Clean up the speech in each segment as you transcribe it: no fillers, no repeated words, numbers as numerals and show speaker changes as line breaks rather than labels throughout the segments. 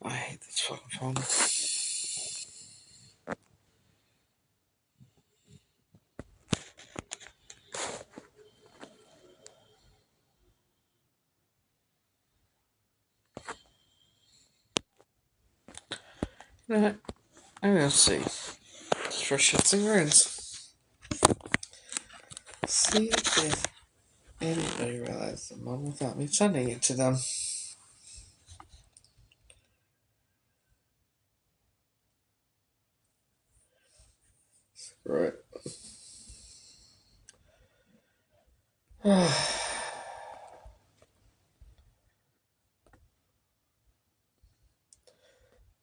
I hate this fucking phone. You know what? I'm gonna see. Just for shits and grins. See if anybody realized the one without me sending it to them. Screw it.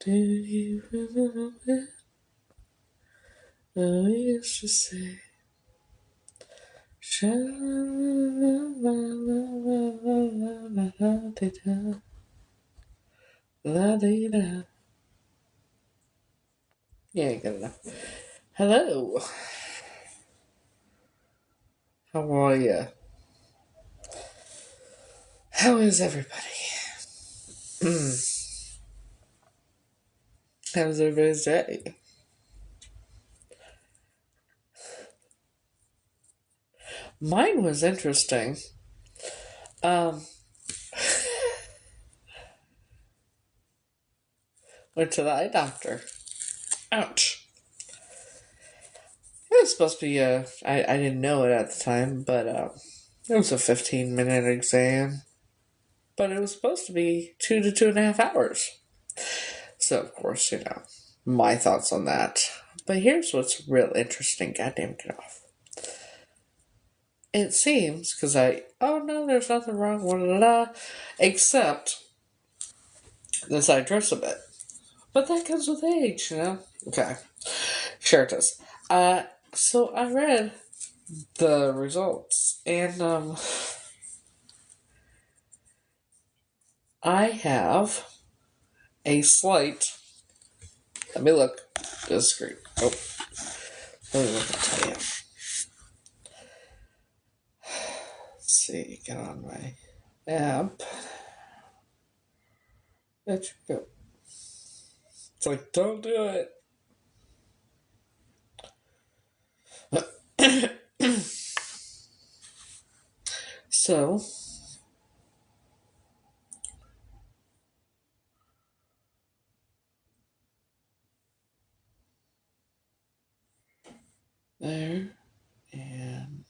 Do you remember when we used to say, sha la la la la la la di da, la di da. Yeah, good enough. Hello, how are you? How is everybody? How's everybody's day? Mine was interesting. Um, went to the eye doctor. Ouch. It was supposed to be I didn't know it at the time, but it was a 15-minute exam. But it was supposed to be 2 to 2.5 hours. So, of course, my thoughts on that. But here's what's real interesting. Goddamn, get off. It seems, because oh no, there's nothing wrong, except this I dress a bit. But that comes with age. Okay. Sure it does. So I read the results, and, I have a slight. Let me look. Discreet. Oh, let me look and tell you. Let's see. Get on my app. There you go. It's like, don't do it. So, there, and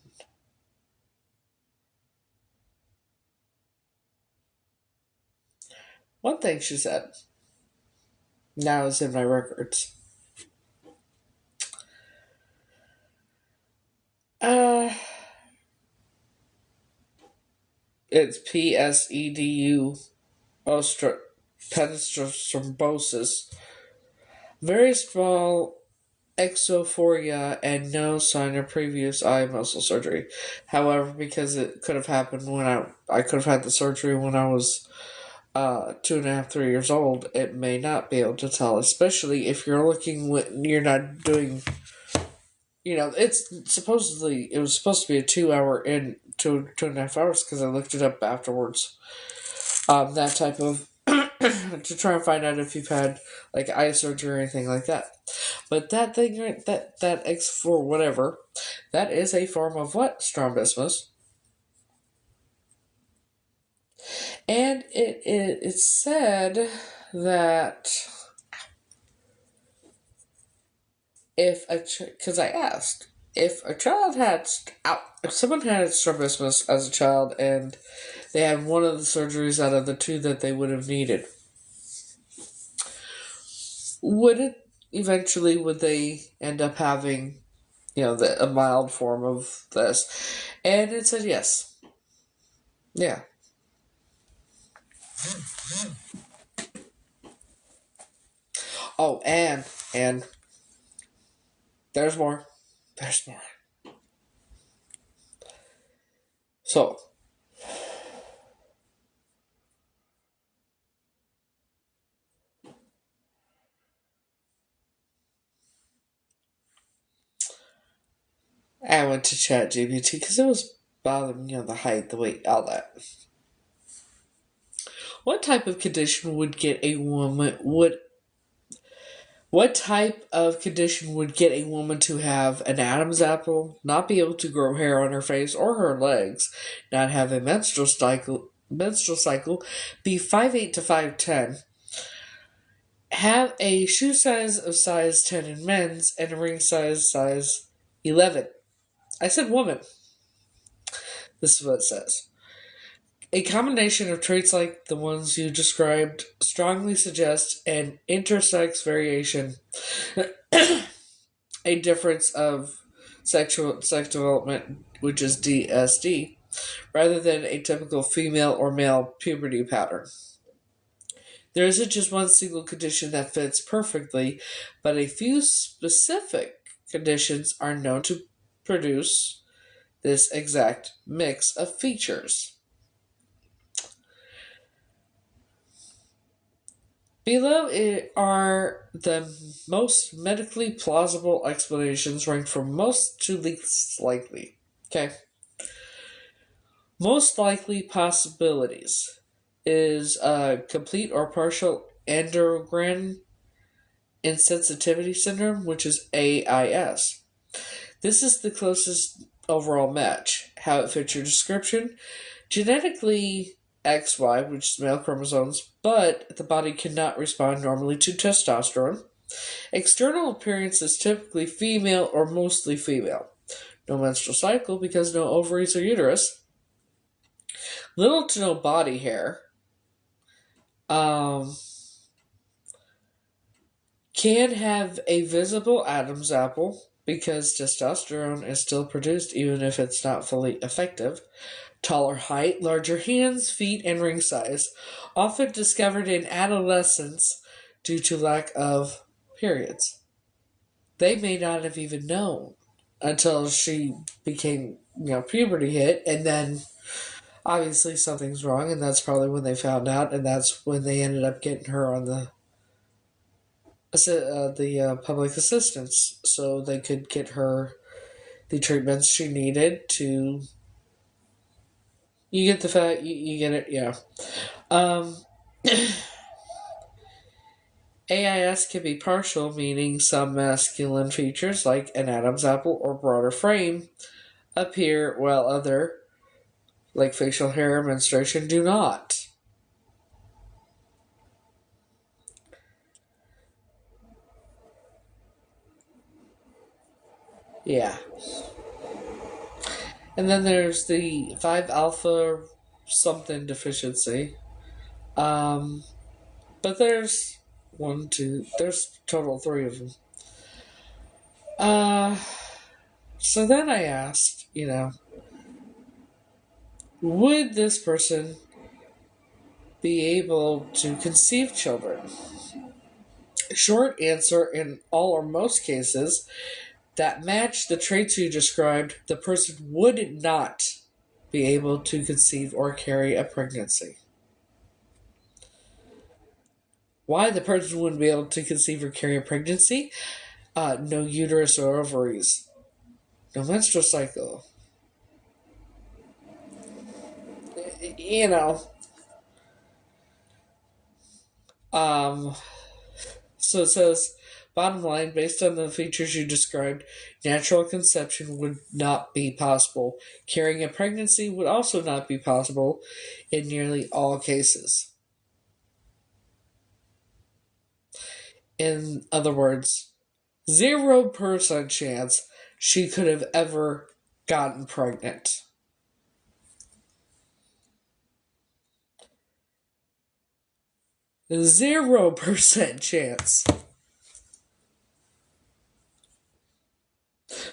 one thing she said, now is in my records. Uh, it's PSEDU, penis thrombosis, very small exophoria, and no sign of previous eye muscle surgery. However, because it could have happened when I could have had the surgery when I was 2.5, 3 years old, it may not be able to tell, especially if you're looking when you're not doing. It was supposed to be a 2 hour in 2.5 hours because I looked it up afterwards. That type of to try and find out if you've had like eye surgery or anything like that. But that thing, that X4 whatever, that is a form of what? Strabismus. And it said that because I asked if if someone had strabismus as a child and they had one of the surgeries out of the two that they would have needed, would they end up having a mild form of this? And it said yes. Yeah. Oh, and there's more. There's more. So, I went to ChatGPT because it was bothering me, the height, the weight, all that. What type of condition would get a woman would What type of condition would get a woman to have an Adam's apple, not be able to grow hair on her face or her legs, not have a menstrual cycle, be 5'8" to 5'10", have a shoe size of size 10 in men's and a ring size 11? I said woman. This is what it says. A combination of traits like the ones you described strongly suggests an intersex variation, a difference of sex development, which is DSD, rather than a typical female or male puberty pattern. There isn't just one single condition that fits perfectly, but a few specific conditions are known to produce this exact mix of features. Below are the most medically plausible explanations ranked from most to least likely. Okay. Most likely possibilities is complete or partial endocrine insensitivity syndrome, which is AIS. This is the closest overall match. How it fits your description. Genetically XY, which is male chromosomes, but the body cannot respond normally to testosterone. External appearance is typically female or mostly female. No menstrual cycle because no ovaries or uterus. Little to no body hair. Can have a visible Adam's apple because testosterone is still produced even if it's not fully effective. Taller height, larger hands, feet, and ring size, often discovered in adolescence due to lack of periods. They may not have even known until she became, puberty hit, and then obviously something's wrong, and that's probably when they found out, and that's when they ended up getting her on the public assistance, so they could get her the treatments she needed to. You get the fact, you get it, yeah. AIS can be partial, meaning some masculine features, like an Adam's apple or broader frame, appear while other, like facial hair and menstruation, do not. Yeah. And then there's the 5 alpha something deficiency. But there's there's total 3 of them. So then I asked, would this person be able to conceive children? Short answer: in all or most cases that match the traits you described, the person would not be able to conceive or carry a pregnancy. Why the person wouldn't be able to conceive or carry a pregnancy? No uterus or ovaries. No menstrual cycle. You know. So it says, bottom line, based on the features you described, natural conception would not be possible. Carrying a pregnancy would also not be possible in nearly all cases. In other words, 0% chance she could have ever gotten pregnant. A 0% chance.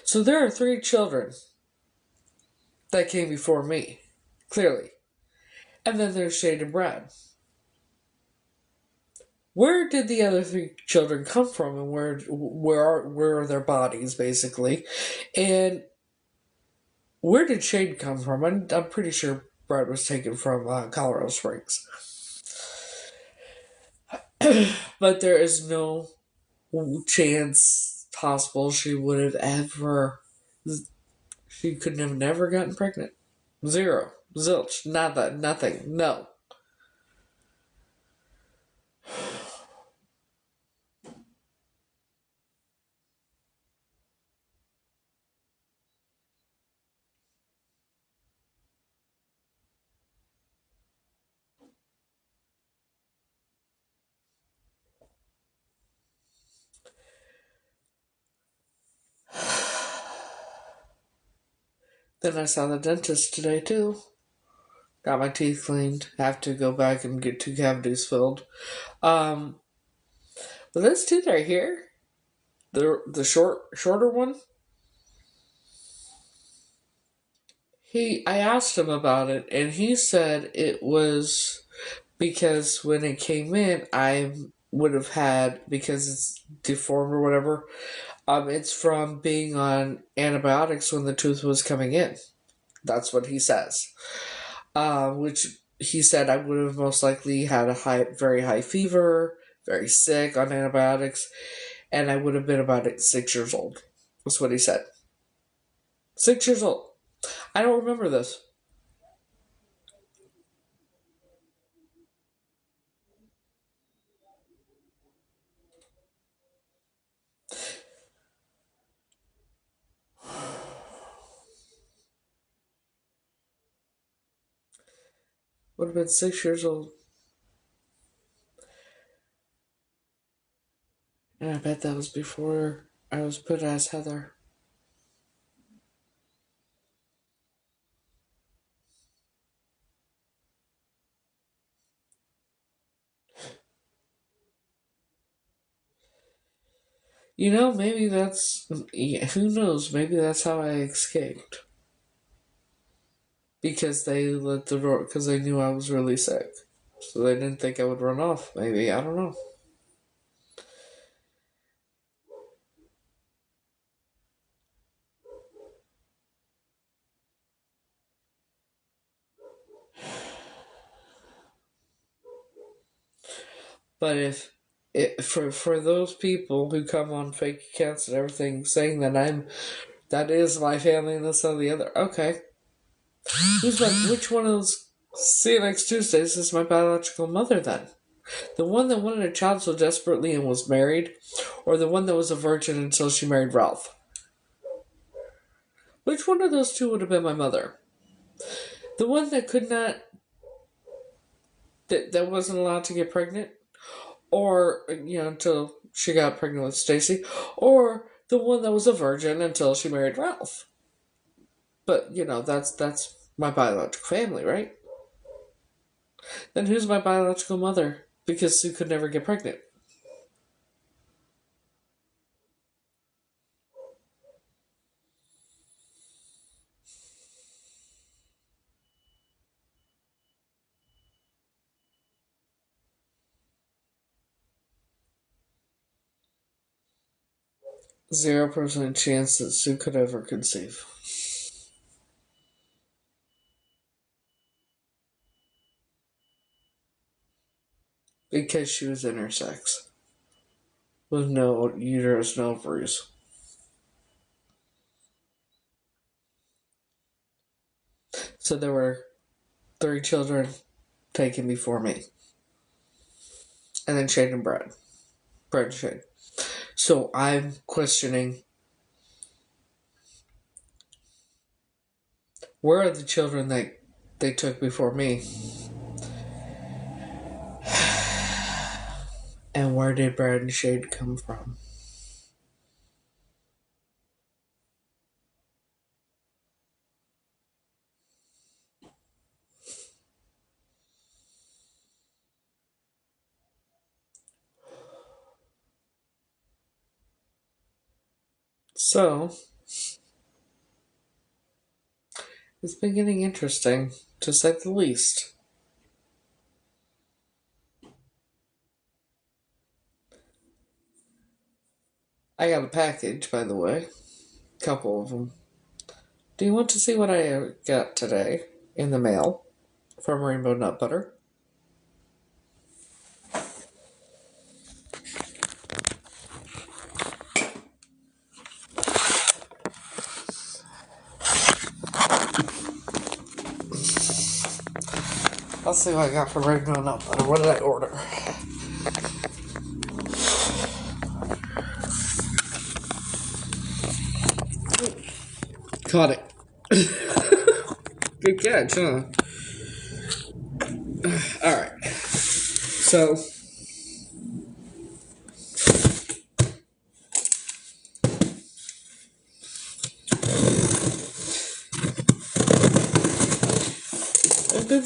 So there are 3 children that came before me, clearly. And then there's Shade and Brad. Where did the other 3 children come from, and where are their bodies, basically? And where did Shade come from? I'm pretty sure Brad was taken from Colorado Springs. But there is no chance possible she would have ever. She could have never gotten pregnant. 0. Zilch. Nada. Nothing. No. Then I saw the dentist today too. Got my teeth cleaned. Have to go back and get 2 cavities filled. But this tooth right here, the shorter one, I asked him about it, and he said it was because when it came in, I would have had, because it's deformed or whatever. It's from being on antibiotics when the tooth was coming in. That's what he says. Which he said I would have most likely had a very high fever, very sick on antibiotics, and I would have been about 6 years old. That's what he said. 6 years old. I don't remember this. Would have been 6 years old. And I bet that was before I was put as Heather. Maybe that's. Yeah, who knows? Maybe that's how I escaped. Because they let the door. Because they knew I was really sick. So they didn't think I would run off. Maybe. I don't know. But for those people who come on fake accounts and everything saying that is my family and this and the other, okay. Which one of those See You Next Tuesdays is my biological mother then? The one that wanted a child so desperately and was married, or the one that was a virgin until she married Ralph? Which one of those two would have been my mother? The one that could not, that wasn't allowed to get pregnant? Or, until she got pregnant with Stacy? Or the one that was a virgin until she married Ralph? But, that's my biological family, right? Then who's my biological mother? Because Sue could never get pregnant. %0 chance that Sue could ever conceive. Because she was intersex. With no uterus, no ovaries. So there were 3 children taken before me. And then Shane and Brad. Brad and Shane. So I'm questioning, where are the children that they took before me? And where did Brad and Shane come from? So, it's been getting interesting, to say the least. I got a package, by the way. A couple of them. Do you want to see what I got today in the mail from Rainbow Nut Butter? Let's see what I got from Rainbow Nut Butter. What did I order? Caught it. Good catch, huh? Alright. So,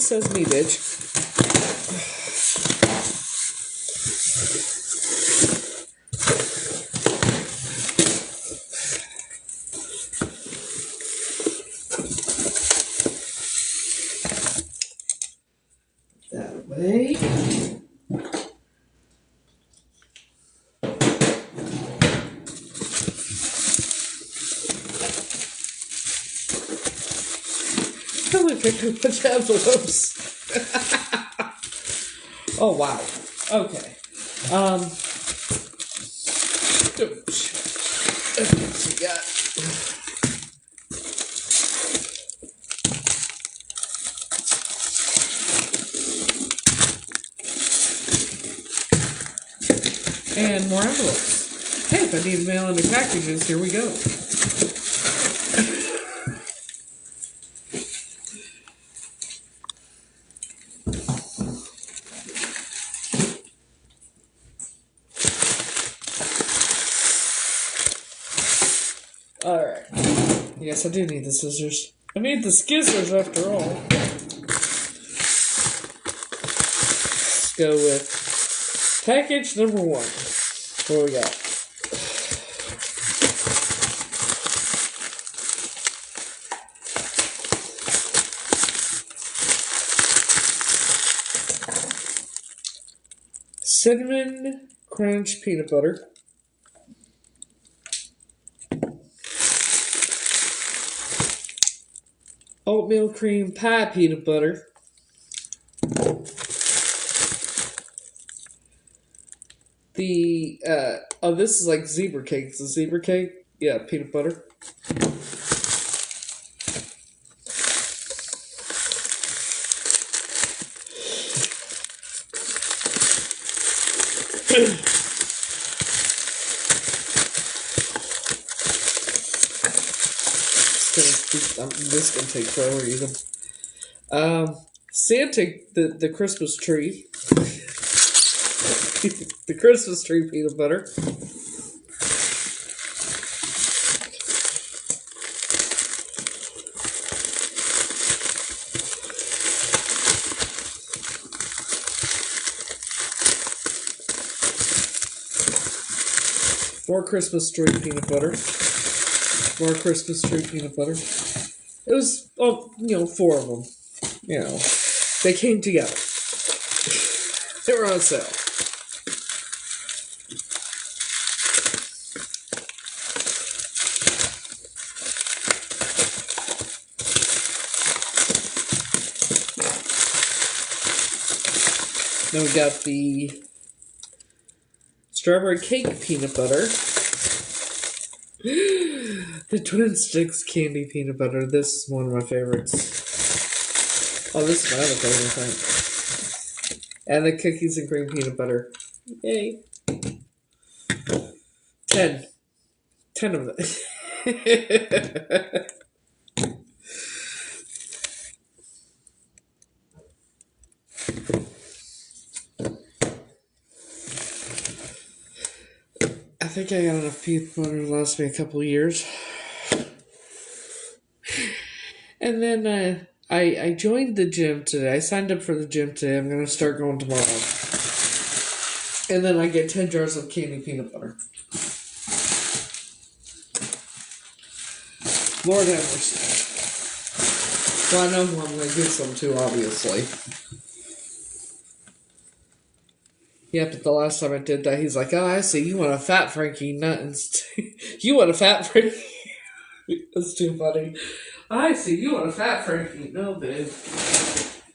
says me, bitch. That way. I only picked up a bunch of envelopes. Oh, wow. Okay. What we got? And more envelopes. Hey, if I need to mail any packages, here we go. Alright. Yes, I do need the scissors. I need the skizzers after all. Let's go with package number 1. What we got? Cinnamon Crunch Peanut Butter. Oatmeal Cream Pie Peanut Butter. This is like zebra cake. It's a zebra cake. Yeah, peanut butter. This is gonna take forever to eat them. Santa, the Christmas tree. The Christmas tree peanut butter. More Christmas tree peanut butter. More Christmas tree peanut butter. It was, 4 of them. They came together. They were on sale. Then we got the strawberry cake peanut butter. The Twin Sticks candy peanut butter. This is one of my favorites. Oh, this is my other favorite thing. And the cookies and cream peanut butter. Yay. 10. 10 of them. I think I got enough peanut butter to last me a couple of years. And then I joined the gym today. I signed up for the gym today. I'm going to start going tomorrow. And then I get 10 jars of candy peanut butter. Lord have mercy. Well, I know who I'm going to give some to, obviously. Yeah, but the last time I did that, he's like, oh, I see, you want a fat Frankie nut. You want a fat Frankie. That's too funny. I see, you want a fat Frankie. No, babe.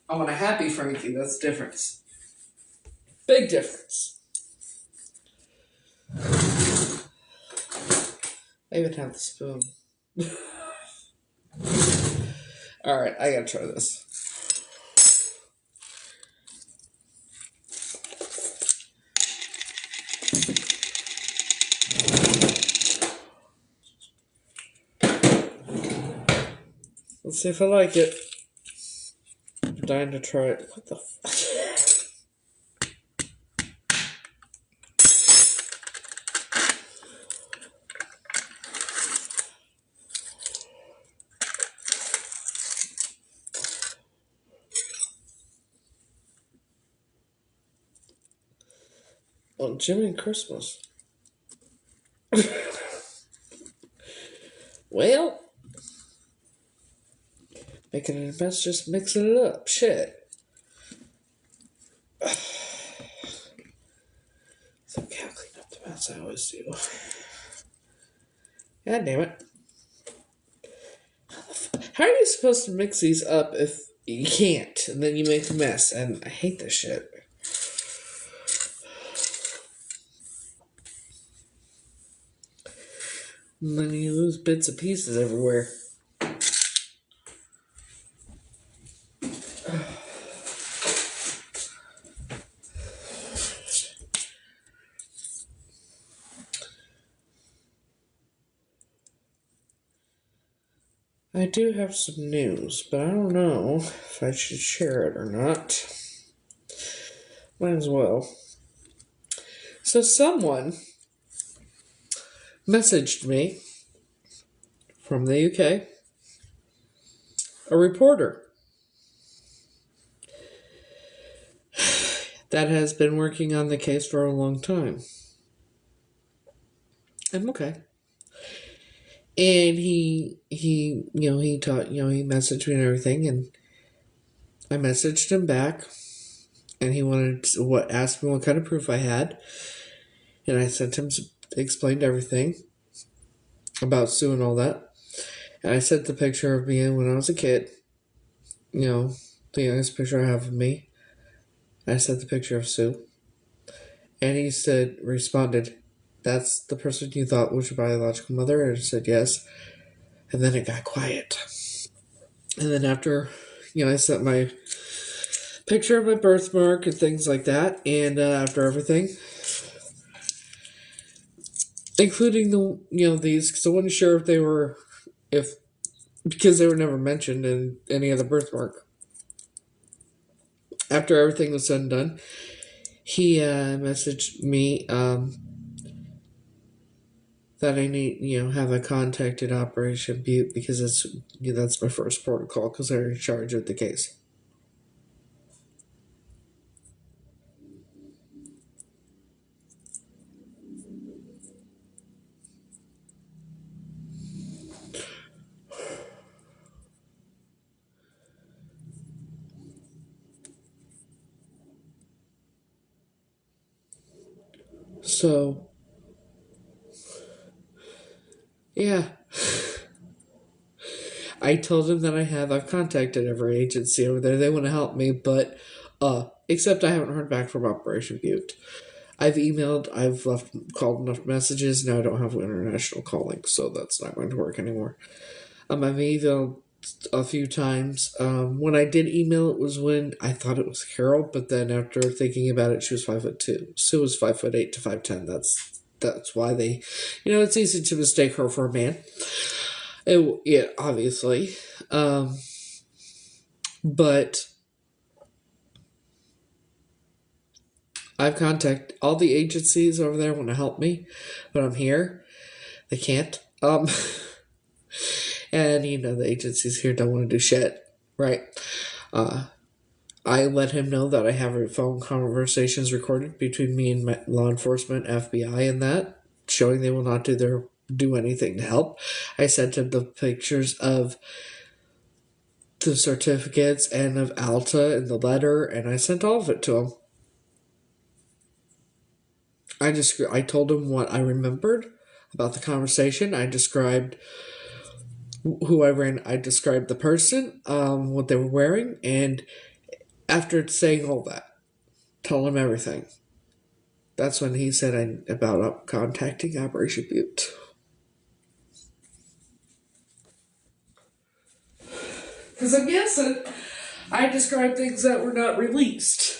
I want a happy Frankie. That's the difference. Big difference. I even have the spoon. Alright, I gotta try this. Let's see if I like it. I'm dying to try it. What the fuck? Oh, Jimmy Christmas. Well, making a mess, just mixing it up. Shit. It's okay, I'll clean up the mess. I always do. God damn it. How are you supposed to mix these up if you can't? And then you make a mess. And I hate this shit. And then you lose bits and pieces everywhere. I do have some news, but I don't know if I should share it or not. Might as well. So someone messaged me from the UK, a reporter that has been working on the case for a long time. I'm okay. And he messaged me and everything, and I messaged him back, and he asked me what kind of proof I had, and I sent him, explained everything about Sue and all that, and I sent the picture of me when I was a kid, the youngest picture I have of me. I sent the picture of Sue, and he responded, "That's the person you thought was your biological mother?" And I said yes, and then it got quiet. And then after, I sent my picture of my birthmark and things like that, and after everything, including these, because I wasn't sure if they were, because they were never mentioned in any other birthmark. After everything was said and done, he messaged me that I need, have I contacted Operation Butte, because that's my first protocol, because they're in charge of the case. So, yeah. I told him that I've contacted every agency over there. They want to help me, but except I haven't heard back from Operation Butte. I've emailed, I've called enough messages. Now I don't have international calling, so that's not going to work anymore. I've emailed a few times. When I did email, it was when I thought it was Carol, but then after thinking about it, she was 5'2". Sue was 5'8" to 5'10". That's why they, it's easy to mistake her for a man. Yeah, obviously. But I've contacted all the agencies over there want to help me, but I'm here. They can't. And the agencies here don't want to do shit, right? I let him know that I have phone conversations recorded between me and law enforcement, FBI, and that, showing they will not do anything to help. I sent him the pictures of the certificates and of Alta and the letter, and I sent all of it to him. I told him what I remembered about the conversation. I described who I ran. I described the person, what they were wearing, and after saying all that, told him everything. That's when he said about contacting Operation Butte. Because I'm guessing I described things that were not released.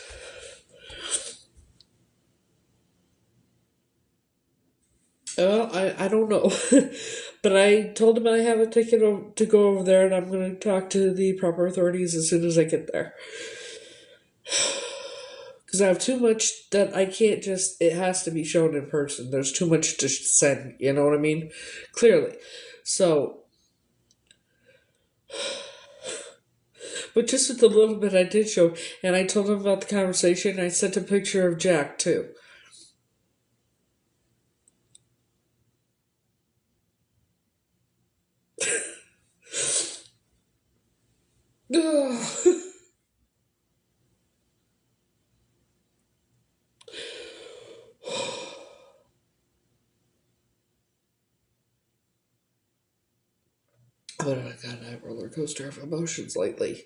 I don't know. But I told him I have a ticket to go over there, and I'm going to talk to the proper authorities as soon as I get there. Because I have too much that I can't it has to be shown in person. There's too much to send, you know what I mean? Clearly. So, but just with the little bit I did show, and I told him about the conversation, I sent a picture of Jack, too. But I got a roller coaster of emotions lately.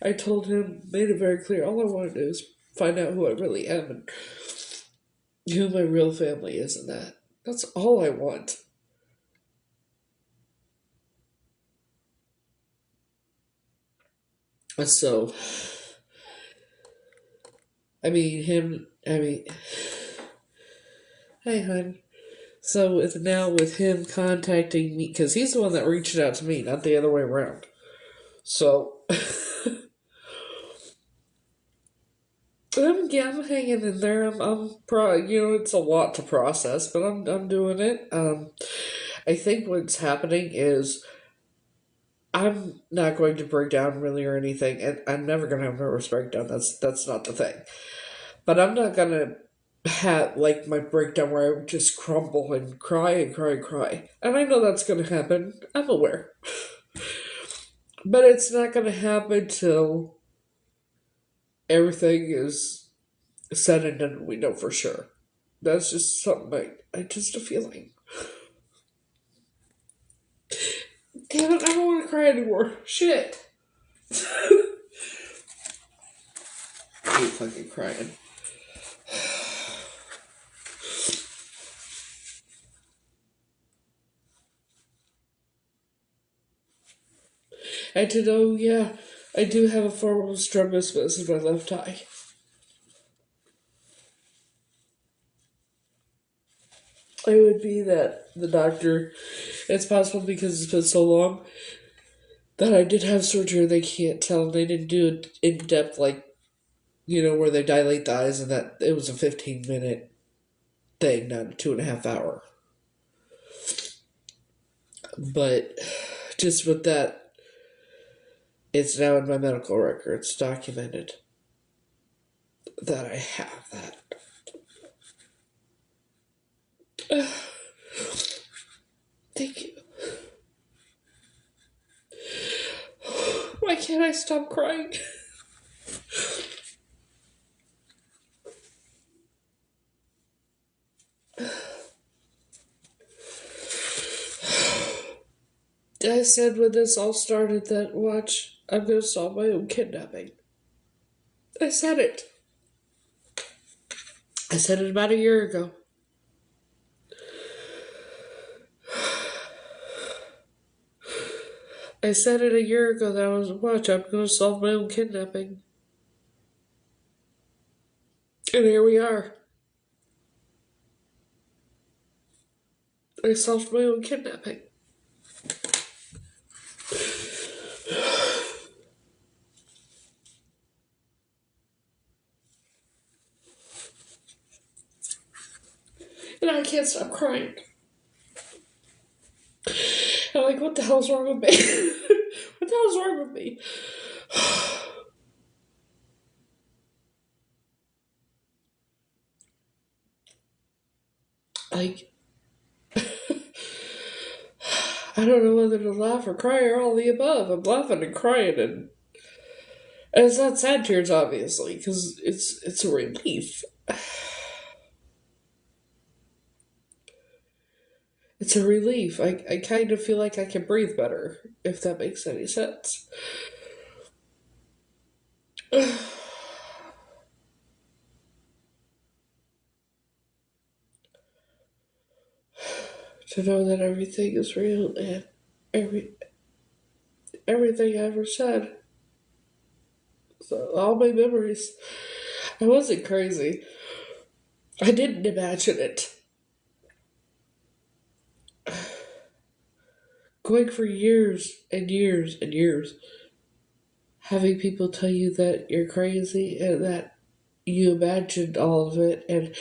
I told him, made it very clear, all I want to do is find out who I really am and who my real family is, and that's all I want. So, hey, hon. So with him contacting me, because he's the one that reached out to me, not the other way around. So, I'm hanging in there. It's a lot to process, but I'm doing it. I think what's happening is I'm not going to break down really or anything, and I'm never gonna have a nervous breakdown. That's not the thing. But I'm not gonna have like my breakdown where I would just crumble and cry and cry and cry. And I know that's gonna happen. I'm aware. But it's not gonna happen till everything is said and done. We know for sure. That's just something I just a feeling. Damn it! I don't want to cry anymore. Shit. I hate fucking crying. And to know, yeah, I do have a form of strabismus in my left eye. It would be that the doctor, it's possible because it's been so long that I did have surgery, they can't tell. They didn't do it in depth, like, where they dilate the eyes, and that it was a 15-minute thing, not a 2.5 hour. But just with that, it's now in my medical records documented that I have that. Thank you. Why can't I stop crying? I said when this all started that, watch, I'm gonna solve my own kidnapping. I said it. I said it about a year ago. I said it a year ago that I was, watch, I'm gonna solve my own kidnapping. And here we are. I solved my own kidnapping. And I can't stop crying. I'm like, what the hell's wrong with me? What the hell's wrong with me? Like, I don't know whether to laugh or cry or all the above. I'm laughing and crying, and it's not sad tears, obviously, because it's a relief. It's a relief. I kind of feel like I can breathe better, if that makes any sense. To know that everything is real and everything I ever said. So all my memories. I wasn't crazy. I didn't imagine it. Going for years and years and years, having people tell you that you're crazy and that you imagined all of it, and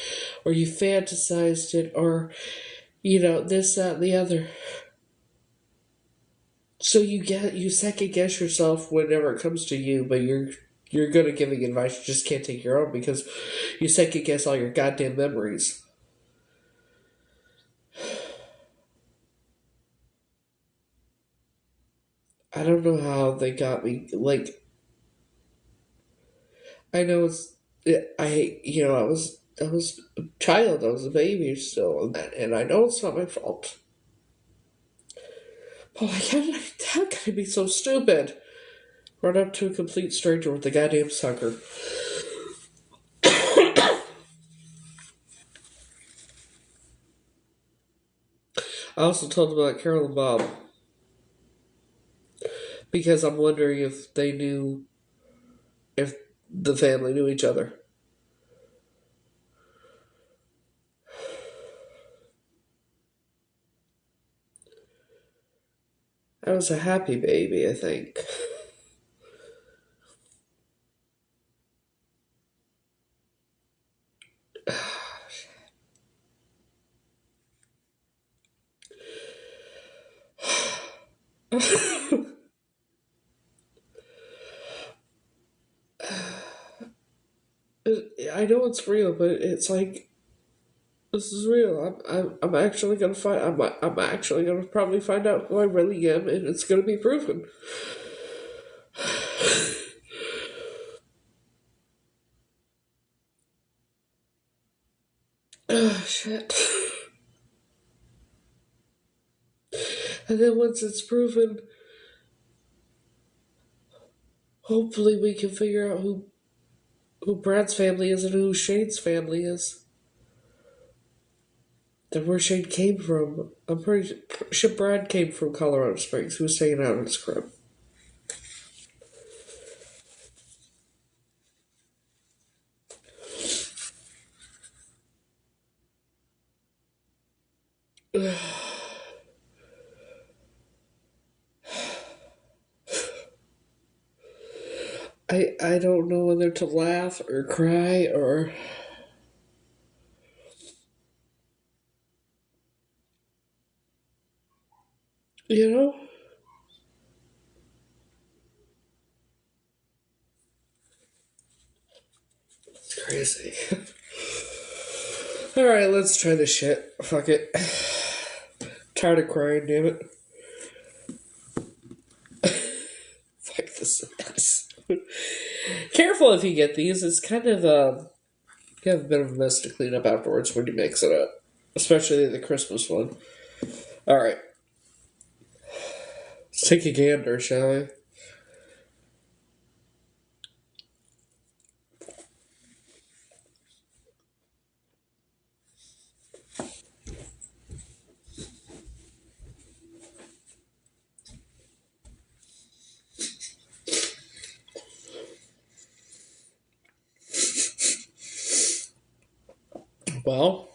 or you fantasized it, or this, that, and the other. So you second guess yourself whenever it comes to you, but you're good at giving advice. You just can't take your own because you second guess all your goddamn memories. I don't know how they got me. Like, I know I was a child, I was a baby still, and I know it's not my fault. But how can I be so stupid? Run up to a complete stranger with a goddamn sucker. I also told them about Carol and Bob because I'm wondering if the family knew each other. I was a happy baby, I think. I know it's real, but it's like this is real. I'm actually gonna find. I'm actually gonna probably find out who I really am, and it's gonna be proven. Oh shit! And then once it's proven, hopefully we can figure out who Brad's family is and who Shane's family is, and where Shane came from. I'm pretty sure Brad came from Colorado Springs. He was staying out in his crib. I don't know whether to laugh or cry or you know. It's crazy. All right, let's try this shit. Fuck it. Tired of crying, damn it. Fuck this mess. Careful if you get these. It's kind of you have a bit of a mess to clean up afterwards when you mix it up, especially the Christmas one. All right, let's take a gander, shall we? Well,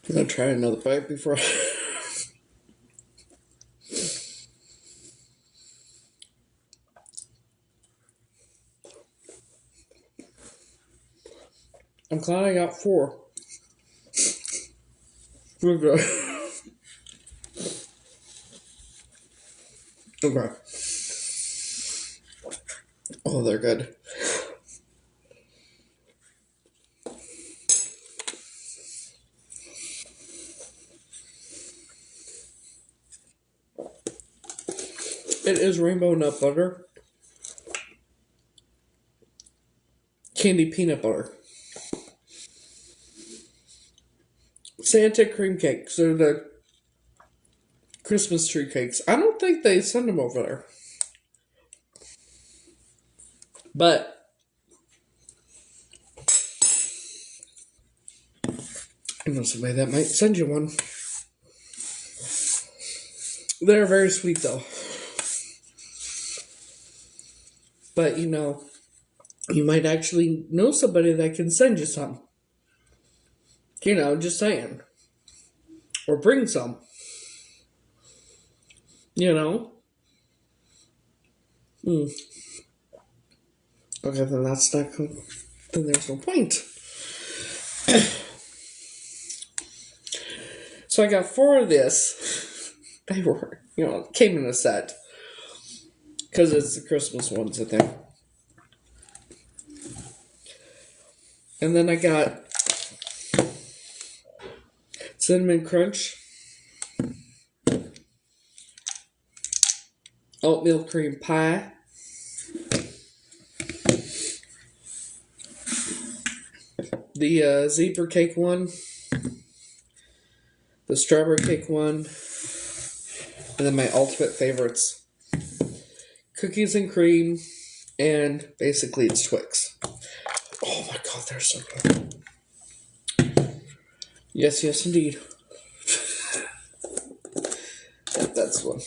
I'm gonna try another bite before. I'm glad I got 4. Okay. Okay. Oh, they're good. It is rainbow nut butter, candy peanut butter, Santa cream cakes. They're the Christmas tree cakes. I don't think they send them over there, but I know somebody that might send you one. They're very sweet though. But you might actually know somebody that can send you some. Just saying. Or bring some. You know? Hmm. Okay, then that's not. Then there's no point. So I got 4 of this. They were, came in a set. Because it's the Christmas ones, I think. And then I got. It's Cinnamon Crunch, oatmeal cream pie, the zebra cake one, the strawberry cake one, and then my ultimate favorites, cookies and cream, and basically it's Twix. Oh my god, they're so good. Yes, yes, indeed. That's one.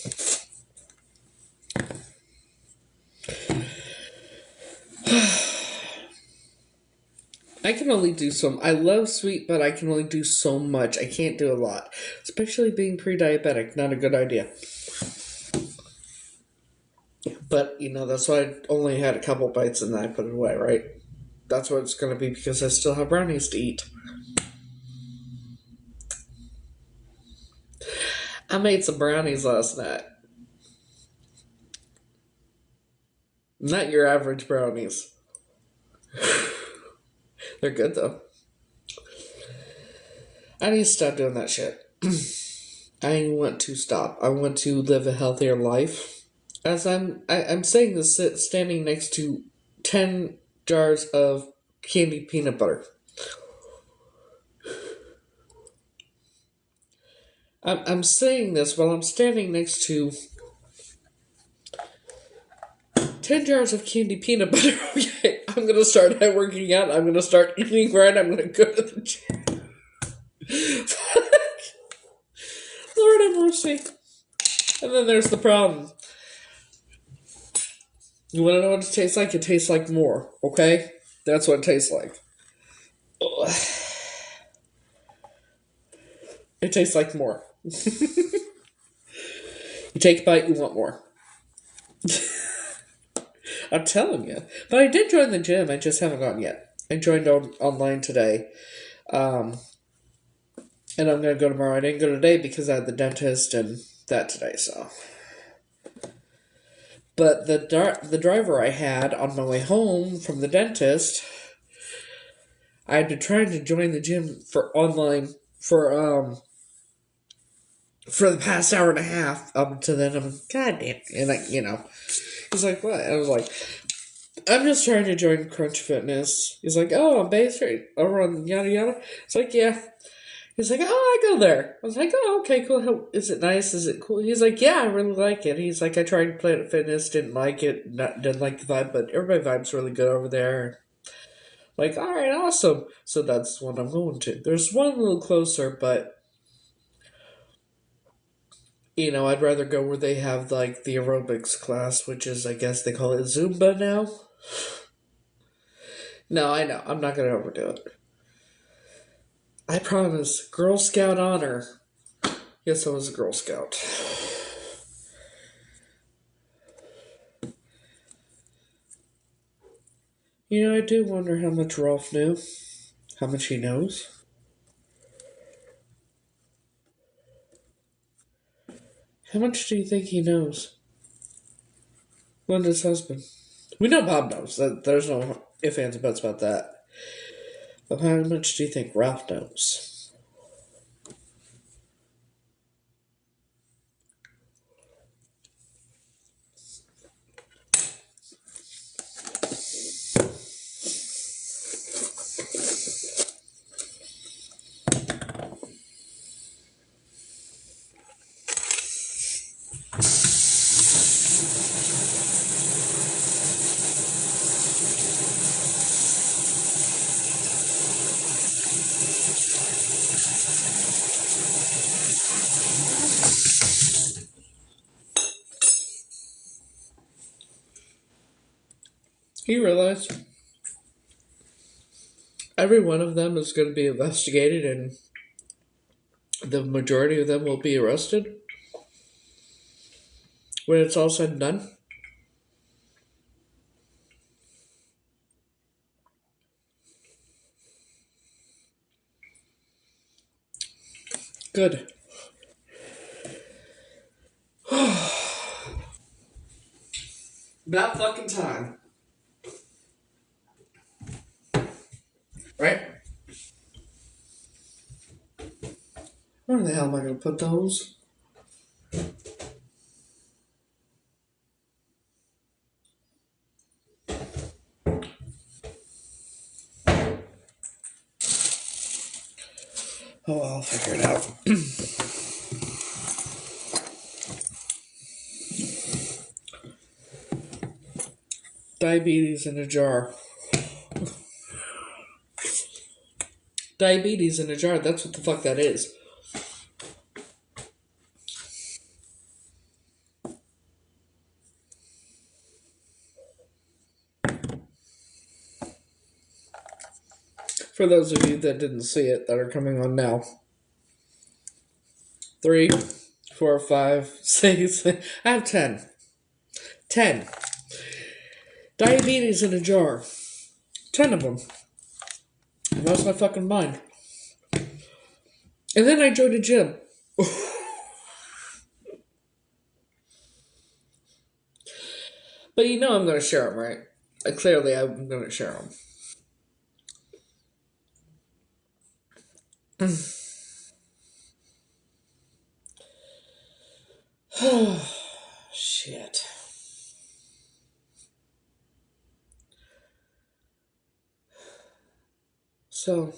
I can only do some. I love sweet, but I can only do so much. I can't do a lot. Especially being pre-diabetic. Not a good idea. But, that's why I only had a couple bites and then I put it away, right? That's what it's going to be because I still have brownies to eat. I made some brownies last night. Not your average brownies. They're good though. I need to stop doing that shit. I want to stop. I want to live a healthier life. As I'm saying this standing next to 10 jars of candied peanut butter. I'm saying this while I'm standing next to 10 jars of candy peanut butter. Okay, I'm going to start working out. I'm going to start eating right. I'm going to go to the gym. Lord have mercy. And then there's the problem. You want to know what it tastes like? It tastes like more, okay? That's what it tastes like. Ugh. It tastes like more. You take a bite, you want more. I'm telling you. But I did join the gym. I just haven't gone yet. I joined online today. And I'm going to go tomorrow. I didn't go today because I had the dentist and that today, so. But the driver I had on my way home from the dentist, I had been trying to join the gym for online for the past hour and a half up to then. I'm like, God damn. And he's like, what? I was like, I'm just trying to join Crunch Fitness. He's like, oh, I'm based right over on yada yada. It's like, yeah. He's like, oh, I go there. I was like, oh, okay, cool. How, is it nice? Is it cool? He's like, yeah, I really like it. He's like, I tried Planet Fitness, didn't like it, didn't like the vibe, but everybody vibes really good over there. Like, all right, awesome. So that's what I'm going to. There's one a little closer, but I'd rather go where they have like the aerobics class, which is, I guess they call it Zumba now. No, I know. I'm not going to overdo it. I promise. Girl Scout honor. Yes, I was a Girl Scout. I do wonder how much Rolf knew. How much he knows. How much do you think he knows? Linda's husband. We know Bob knows. There's no ifs, ands, and buts about that. But how much do you think Ralph knows? You realize every one of them is going to be investigated and the majority of them will be arrested when it's all said and done? Good. About fucking time. Right? Where the hell am I going to put those? Oh, I'll figure it out. Diabetes in a jar. Diabetes in a jar, that's what the fuck that is. For those of you that didn't see it, that are coming on now. 3, 4, 5, 6. I have 10. 10. Diabetes in a jar. 10 of them. I lost my fucking mind. And then I joined a gym. But you know I'm going to share them, right? Clearly, I'm going to share them. Shit. So,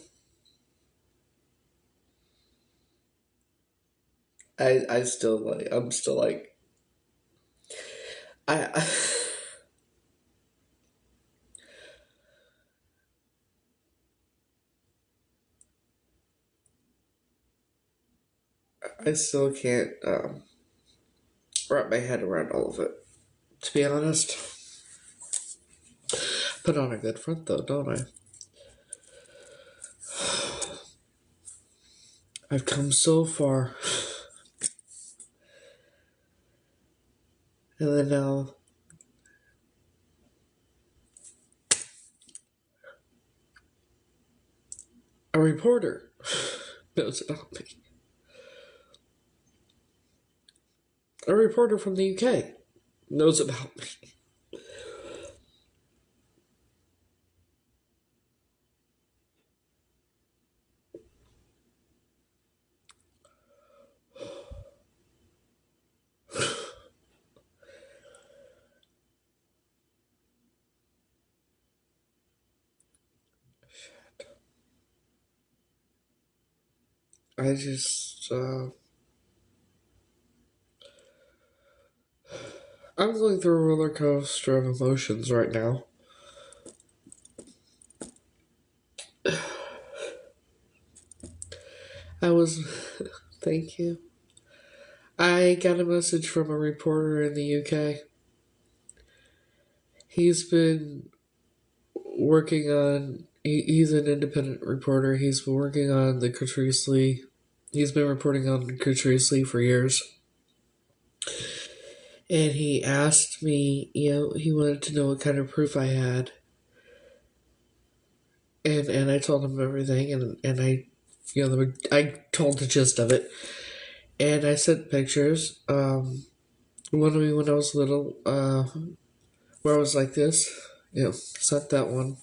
I'm still like, I still can't wrap my head around all of it. To be honest, put on a good front though, don't I? I've come so far, and then now a reporter knows about me. A reporter from the UK knows about me. I just, I'm going through a roller coaster of emotions right now. Thank you. I got a message from a reporter in the UK. He's been working on, he's an independent reporter. He's been working on the Catrice Lee. He's been reporting on Catrice Lee for years. And he asked me, he wanted to know what kind of proof I had. And I told him everything, and I told the gist of it. And I sent pictures. One of me when I was little, where I was like this. Sent that one.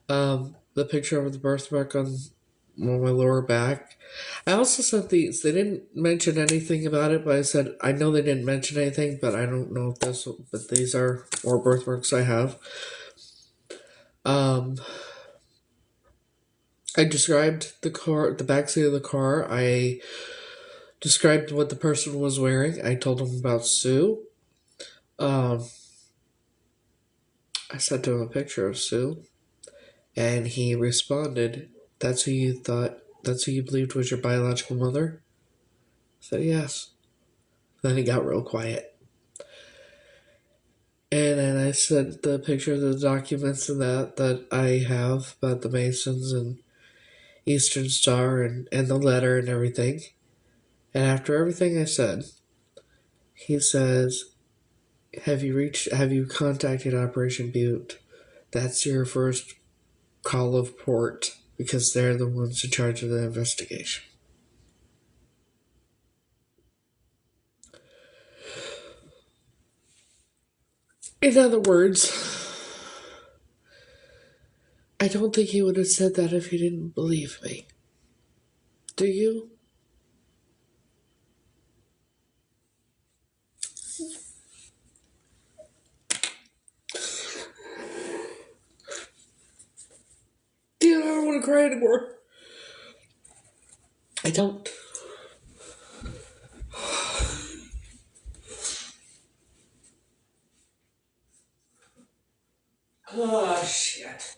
The picture of the birthmark on my lower back. I also sent these. They didn't mention anything about it, but I said, I know they didn't mention anything, but I don't know if but these are more birthmarks I have. I described the backseat of the car. I described what the person was wearing. I told him about Sue. I sent him a picture of Sue, and he responded, That's who you believed was your biological mother? I said, yes. Then he got real quiet. And then I sent the picture of the documents and that I have about the Masons and Eastern Star and the letter and everything. And after everything I said, he says, Have you contacted Operation Butte? That's your first call of port, because they're the ones in charge of the investigation. In other words, I don't think he would have said that if he didn't believe me. Do you? to cry anymore. I don't. Oh, shit.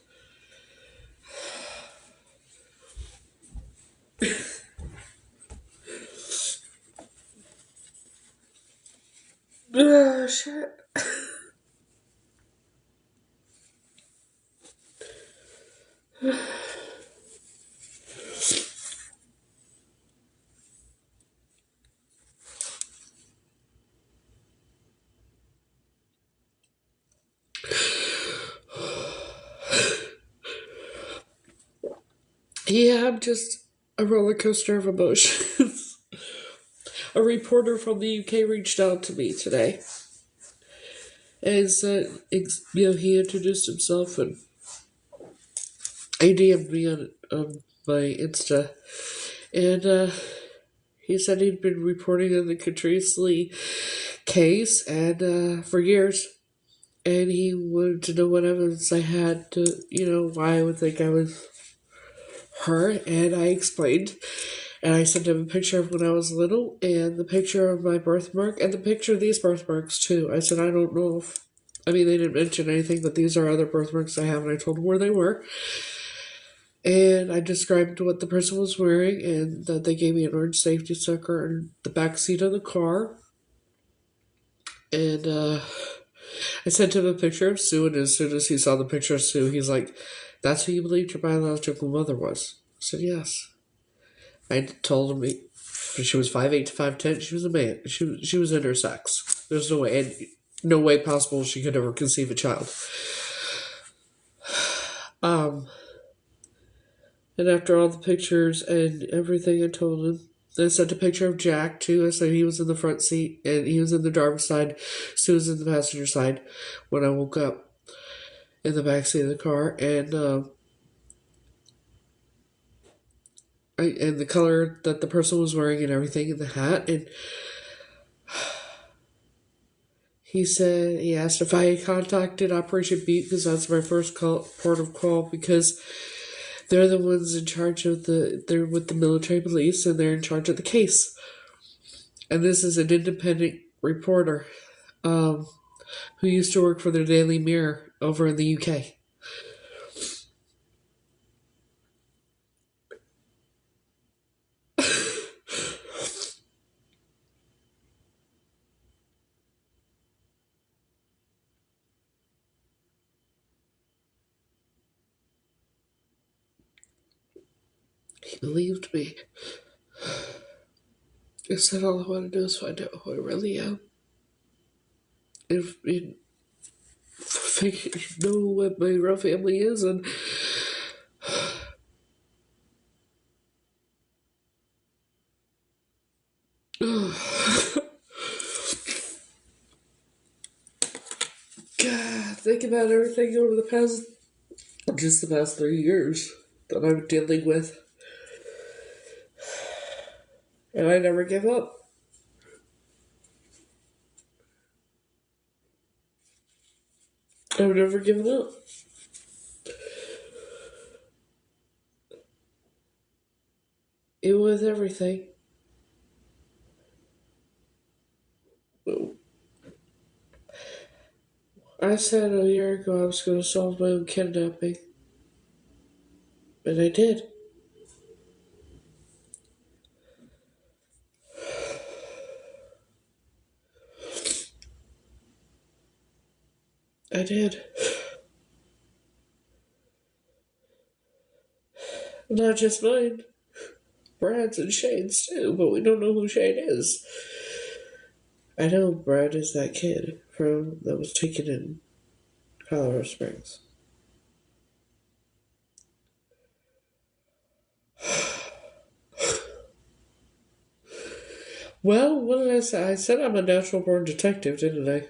Oh, shit. Yeah, I'm just a roller coaster of emotions. A reporter from the UK reached out to me today and said, he introduced himself and he DM'd me on my Insta. And he said he'd been reporting on the Catrice Lee case and for years. And he wanted to know what evidence I had to, why I would think I was her. And I explained. And I sent him a picture of when I was little and the picture of my birthmark and the picture of these birthmarks too. I said, I don't know if, they didn't mention anything, but these are other birthmarks I have, and I told him where they were. And I described what the person was wearing and that they gave me an orange safety sticker in the back seat of the car. And I sent him a picture of Sue, and as soon as he saw the picture of Sue, he's like, that's who you believed your biological mother was? I said, yes. I told him she was 5'8" to 5'10". She was a man. She was intersex. There's no way possible she could ever conceive a child. And after all the pictures and everything I told him, I sent a picture of Jack too. I said he was in the front seat and he was in the driver's side. Sue was in the passenger side when I woke up in the back seat of the car. And the color that the person was wearing and everything, and the hat. And he asked if I had contacted Operation Beat, because that's my first port of call, because they're the ones in charge of they're with the military police, and they're in charge of the case. And this is an independent reporter who used to work for the Daily Mirror over in the UK. He believed me. I said all I want to do is find out who I really am. If you know what my real family is, and God, think about everything over the past 3 years that I'm dealing with. And I never give up. I've never given up. Even with everything. I said a year ago I was going to solve my own kidnapping. And I did. I did. Not just mine. Brad's and Shane's too, but we don't know who Shane is. I know Brad is that kid that was taken in Colorado Springs. Well, what did I say? I said I'm a natural born detective, didn't I?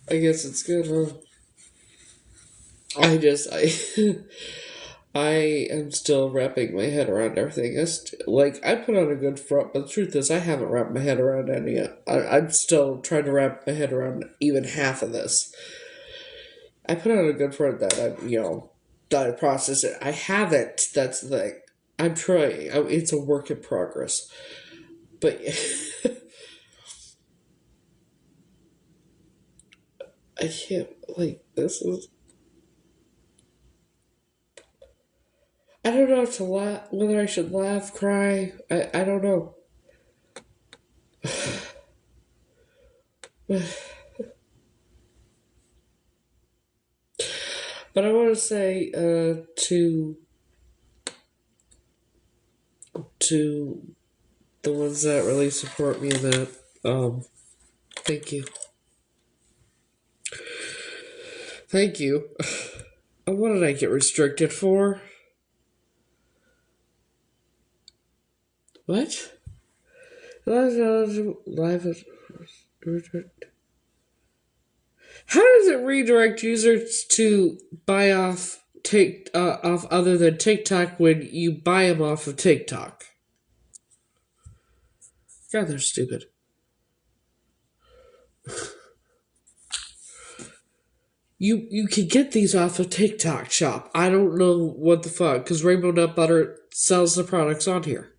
I guess it's good, huh? I I am still wrapping my head around everything. I put on a good front, but the truth is, I haven't wrapped my head around any. I'm still trying to wrap my head around even half of this. I put on a good front that that I process it. I haven't. That's the thing. I'm trying. It's a work in progress. But I can't, this is. I don't know if to laugh, whether I should laugh, cry. I don't know. But I want to say to the ones that really support me in that, thank you. Thank you. What did I get restricted for? What? Live. How does it redirect users to buy off other than TikTok when you buy them off of TikTok? God, they're stupid. You can get these off of TikTok shop. I don't know what the fuck, because Rainbow Nut Butter sells the products on here.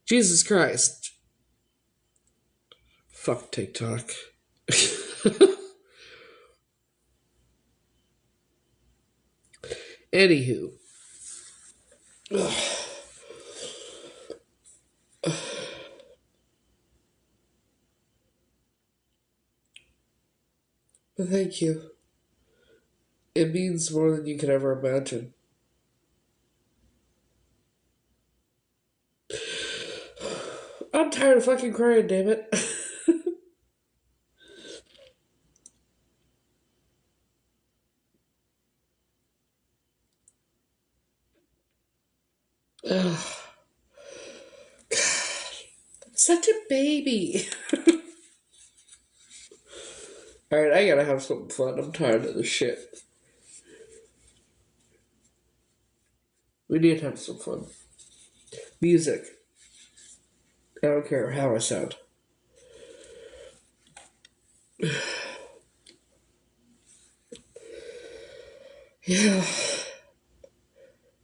Jesus Christ. Fuck TikTok. Anywho. But thank you. It means more than you could ever imagine. I'm tired of fucking crying, damn it. Such a baby. Alright, I gotta have some fun. I'm tired of this shit. We need to have some fun. Music. I don't care how I sound. Yeah.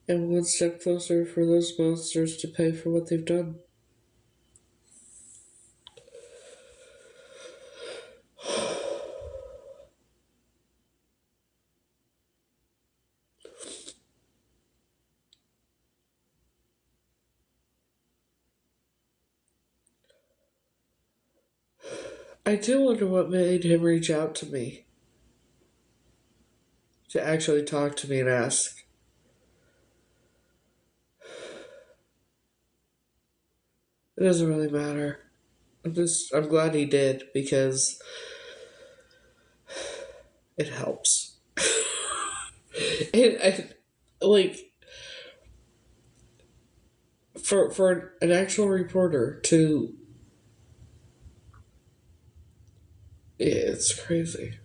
And one step closer for those monsters to pay for what they've done. I do wonder what made him reach out to me. To actually talk to me and ask. It doesn't really matter. I'm glad he did because it helps. Like for an actual reporter to, it's crazy.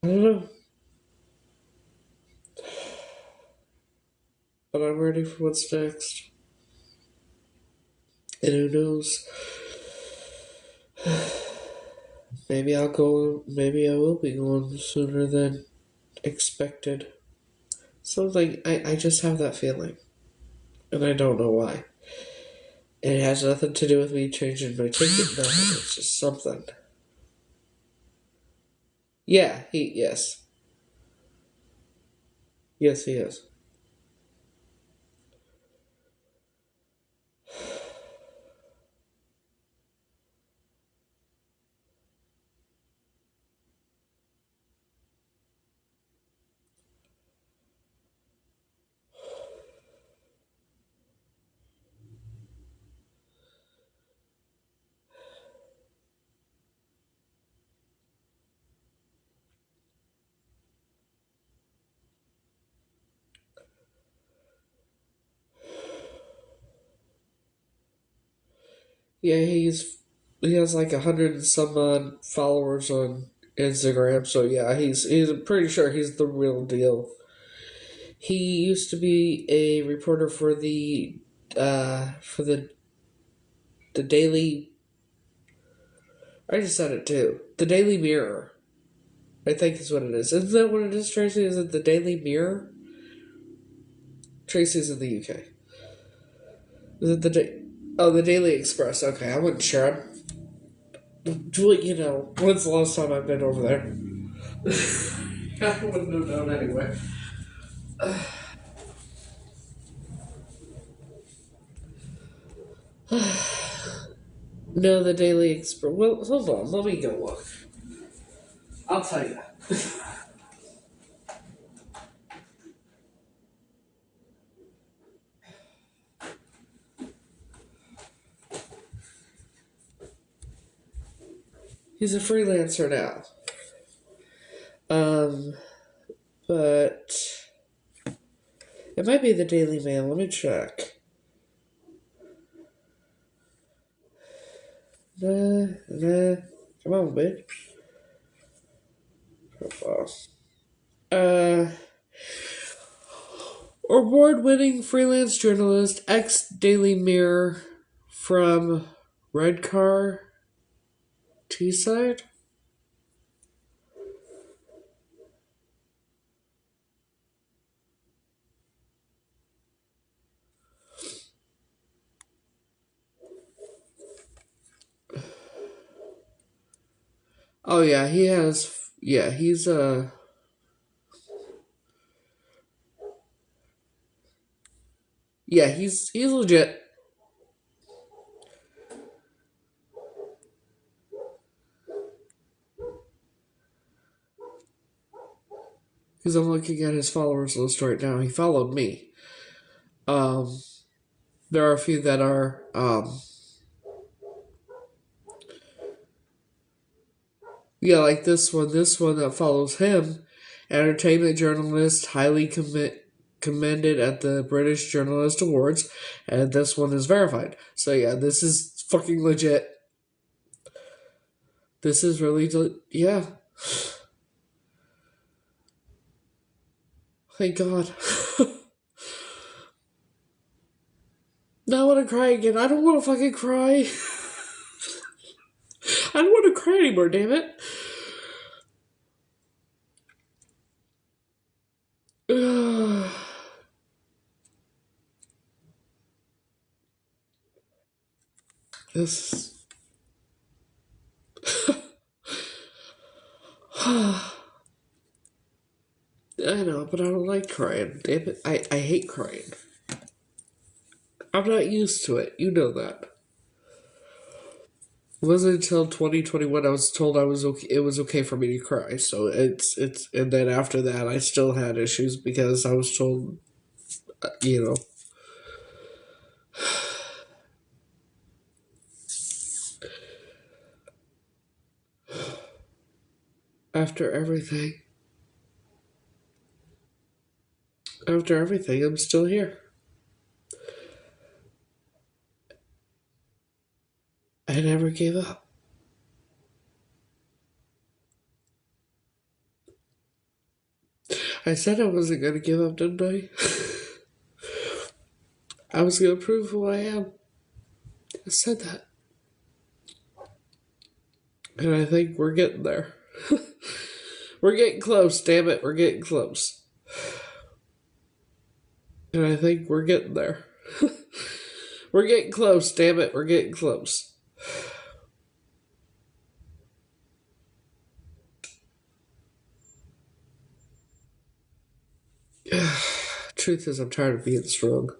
I don't know, but I'm ready for what's next. And who knows? Maybe I'll go. Maybe I will be going sooner than expected. Something I just have that feeling, and I don't know why. It has nothing to do with me changing my ticket. No, it's just something. Yeah, yes, he is. Yeah, he has like 100 and some odd followers on Instagram. So yeah, he's pretty sure he's the real deal. He used to be a reporter for the Daily. I just said it too. The Daily Mirror. I think is what it is. Isn't that what it is, Tracy? Is it the Daily Mirror? Tracy's in the UK. Is it the Daily Express? Okay, I wasn't sure. You know, when's the last time I've been over there? I wouldn't have known anyway. No, the Daily Express. Well, hold on. Let me go look. I'll tell you. He's a freelancer now. But it might be the Daily Mail. Let me check. Come on, bitch. Profile. Award-winning freelance journalist, ex-Daily Mirror from Redcar, Teesside. Oh yeah, he has. Yeah, he's Yeah, he's legit. Because I'm looking at his followers list right now. He followed me. Um, there are a few that are yeah, like this one. This one that follows him, entertainment journalist, highly commended at the British Journalist Awards, and this one is verified. So yeah, this is fucking legit. This is really yeah. Thank God. Now I want to cry again. I don't want to fucking cry. I don't want to cry anymore. Damn it. This. I know, but I don't like crying. Damn it. I hate crying. I'm not used to it. You know that. It wasn't until 2021 I was told I was okay. It was okay for me to cry. So it's and then after that I still had issues because I was told, you know. After everything, I'm still here. I never gave up. I said I wasn't gonna give up, didn't I? I was gonna prove who I am. I said that. And I think we're getting there. We're getting close, damn it, we're getting close. And I think we're getting there. We're getting close, damn it, we're getting close. Truth is, I'm tired of being strong.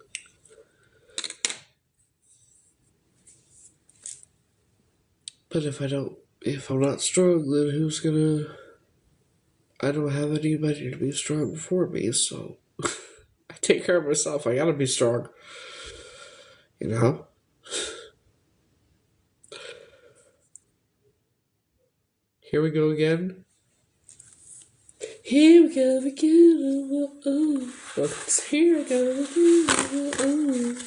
But if I'm not strong, then who's gonna. I don't have anybody to be strong for me, so I take care of myself. I gotta be strong. You know? Here we go again. Here we go again. Here we go again.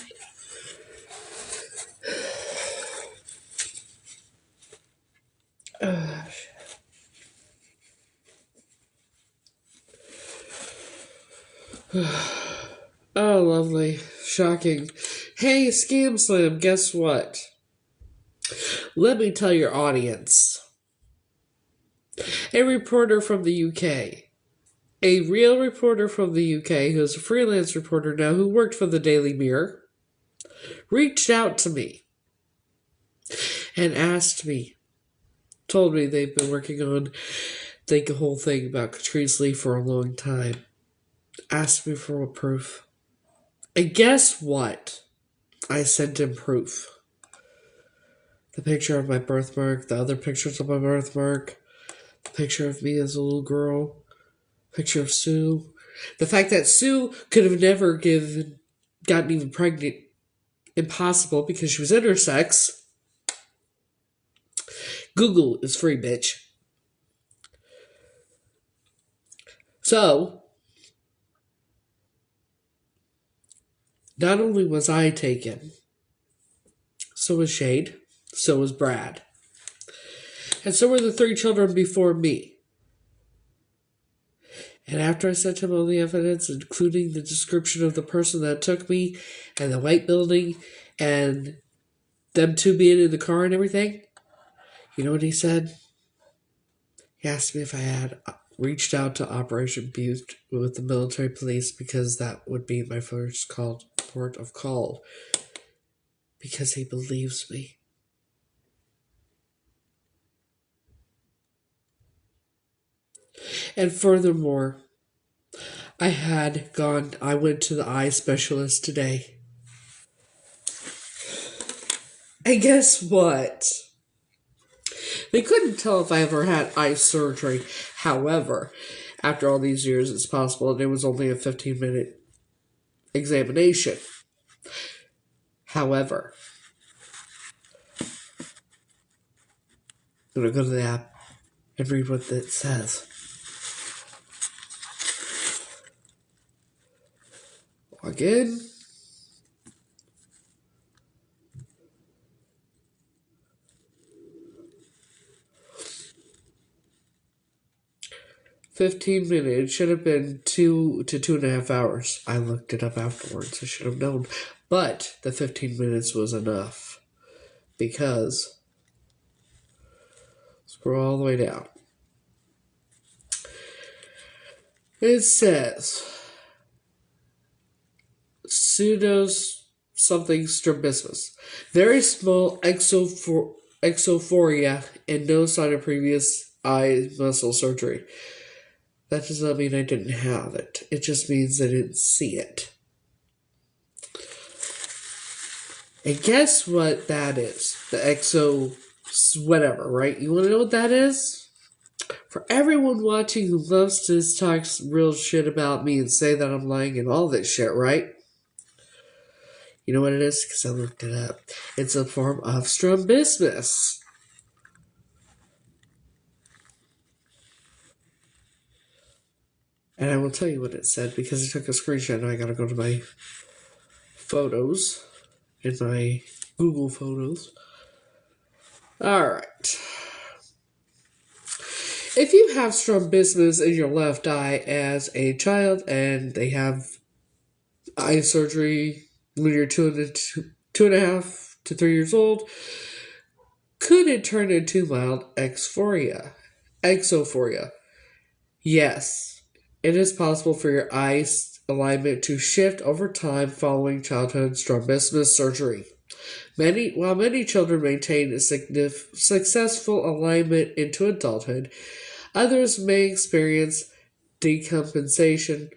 Oh, lovely. Shocking. Hey, Scam Slam, guess what? Let me tell your audience. A reporter from the UK. A real reporter from the UK who's a freelance reporter now who worked for the Daily Mirror reached out to me and asked me, told me they've been working on the whole thing about Katrina's Lee for a long time. Asked me for a proof. And guess what? I sent him proof. The picture of my birthmark, the other pictures of my birthmark, the picture of me as a little girl, picture of Sue. The fact that Sue could have never gotten even pregnant, impossible because she was intersex. Google is free, bitch. So, not only was I taken, so was Shade, so was Brad, and so were the 3 children before me. And after I sent him all the evidence, including the description of the person that took me, and the white building, and them 2 being in the car and everything, you know what he said? He asked me if I had reached out to Operation Butte with the military police because that would be my first port of call. Because he believes me. And furthermore, I went to the eye specialist today. And guess what? They couldn't tell if I ever had eye surgery. However, after all these years, it's possible, and it was only a 15-minute examination. However, I'm going to go to the app and read what it says. Log in. "15 minutes. Should have been 2 to 2.5 hours. I looked it up afterwards. I should have known. But the 15 minutes was enough. Because, scroll all the way down. It says, something strabismus. Very small exophoria and no sign of previous eye muscle surgery. That does not mean I didn't have it. It just means I didn't see it. And guess what that is? The whatever, right? You want to know what that is? For everyone watching who loves to talk real shit about me and say that I'm lying and all this shit, right? You know what it is? Because I looked it up. It's a form of strabismus. And I will tell you what it said because I took a screenshot and I gotta go to my photos in my Google Photos. Alright. If you have strabismus in your left eye as a child and they have eye surgery when you're 2.5 to 3 years old, could it turn into mild exophoria? Yes. It is possible for your eye alignment to shift over time following childhood strabismus surgery. While many children maintain a successful alignment into adulthood, others may experience decompensation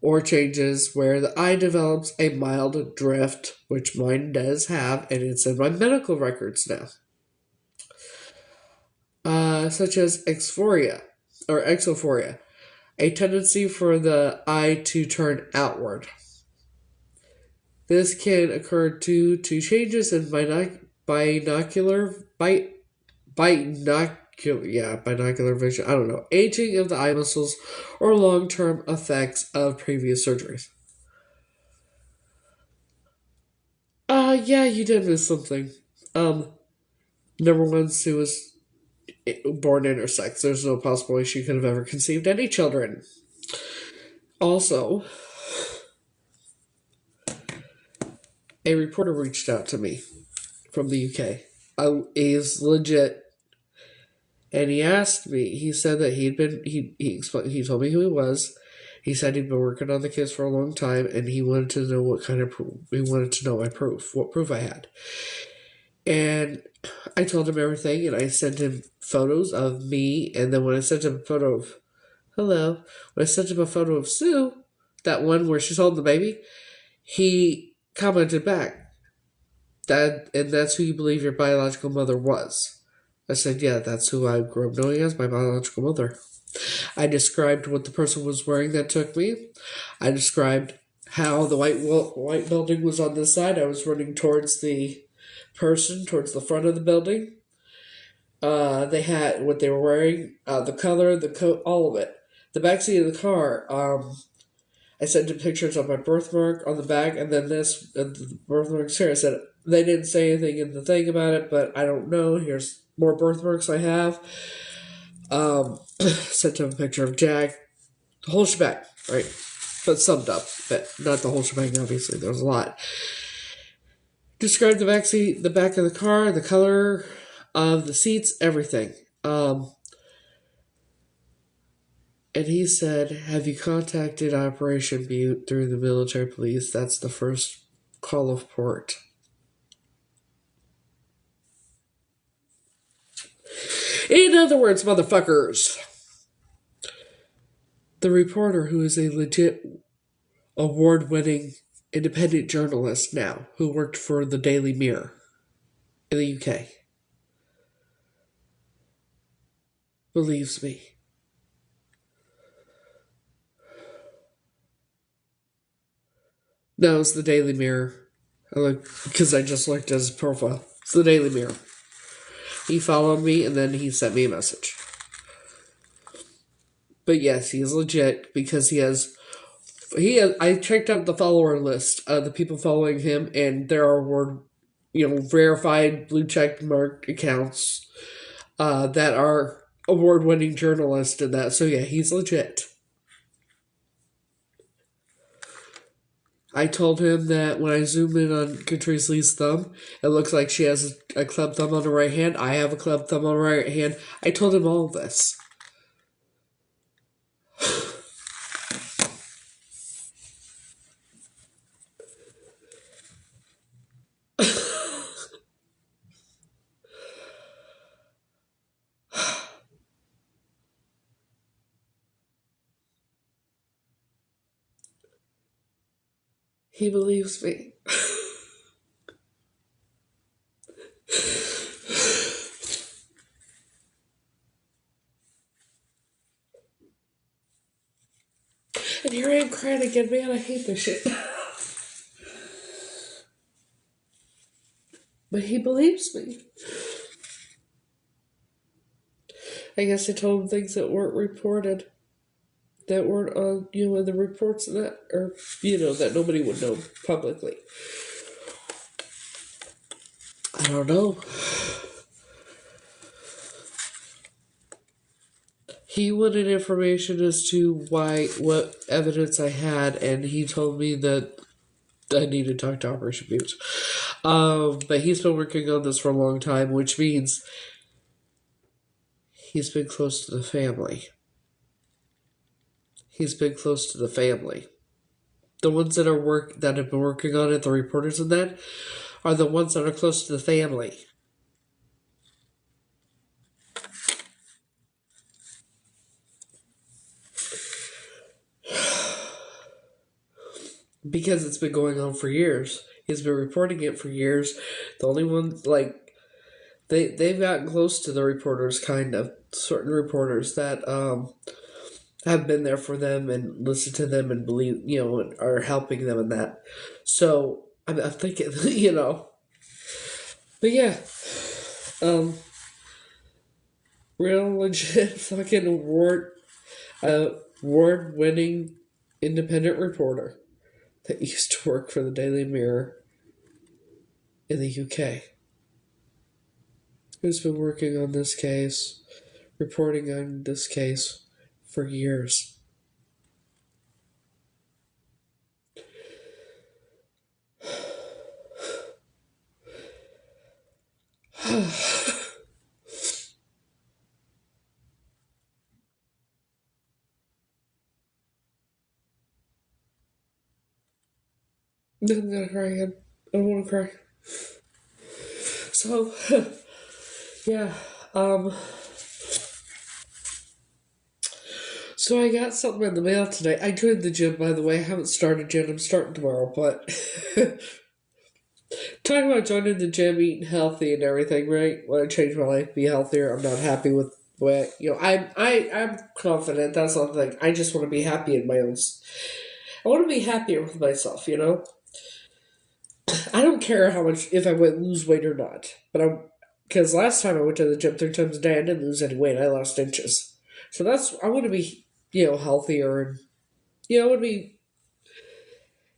or changes where the eye develops a mild drift, which mine does have, and it's in my medical records now. Such as exophoria, a tendency for the eye to turn outward. This can occur due to changes in binocular vision, I don't know, aging of the eye muscles, or long-term effects of previous surgeries. Yeah, you did miss something. Number one, Sue was born intersex. There's no possible way she could have ever conceived any children. Also, A reporter reached out to me from the UK. He's legit, and he asked me. He said that he told me who he was. He said he'd been working on the case for a long time, and he wanted to know what kind of proof. He wanted to know my proof, what proof I had. And I told him everything, and I sent him photos of me. And then when I sent him a photo of hello, when I sent him a photo of Sue, that one where she's holding the baby, he commented back and that's who you believe your biological mother was. I said, yeah, that's who I grew up knowing as my biological mother. I described what the person was wearing that took me. I described how the white building was on this side. I was running towards the person, towards the front of the building. They had what they were wearing, the color, the coat, all of it. The backseat of the car, I sent him pictures of my birthmark on the back, and then the birthmarks here. I said, they didn't say anything in the thing about it, but I don't know. Here's more birthmarks I have. Sent him a picture of Jack. The whole shebang, right? But summed up, but not the whole shebang, obviously. There was a lot. Described the back seat, the back of the car, the color of the seats, everything. And he said, have you contacted Operation Butte through the military police? That's the first call of port. In other words, motherfuckers, the reporter, who is a legit award-winning independent journalist now, who worked for the Daily Mirror in the UK, believes me. No, it's the Daily Mirror. Because I just looked at his profile. It's the Daily Mirror. He followed me, and then he sent me a message. But yes, he is legit because I checked out the follower list of the people following him, and there are verified blue check marked accounts that are award-winning journalists and that. So yeah, he's legit. I told him that when I zoom in on Catrice Lee's thumb, it looks like she has a club thumb on the right hand. I have a club thumb on the right hand. I told him all of this. He believes me. And here I am crying again, man. I hate this shit. But he believes me. I guess I told him things that weren't reported, that weren't on, in the reports that, or, that nobody would know publicly. I don't know. He wanted information as to what evidence I had, and he told me that I need to talk to Operation Butte. But he's been working on this for a long time, which means he's been close to the family. He's been close to the family. The ones that have been working on it, the reporters and that, are the ones that are close to the family. Because it's been going on for years. He's been reporting it for years. The only ones, they've gotten close to the reporters, kind of. Certain reporters that have been there for them and listened to them and believe, and are helping them in that. So, I'm thinking, But yeah. Real legit fucking award-winning independent reporter that used to work for the Daily Mirror in the UK, who's been working on this case, reporting on this case for years. I'm gonna cry again. I don't want to cry. So, yeah. Um. So I got something in the mail today. I joined the gym, by the way. I haven't started yet. I'm starting tomorrow, but talking about joining the gym, eating healthy and everything, right? Want to change my life, be healthier. I'm not happy with the way I'm confident. That's not the thing. I just want to be happy in my own. I want to be happier with myself. I don't care how much if I lose weight or not, but I'm because last time I went to the gym 3 times a day, I didn't lose any weight. I lost inches. So I want to be healthier and I want to be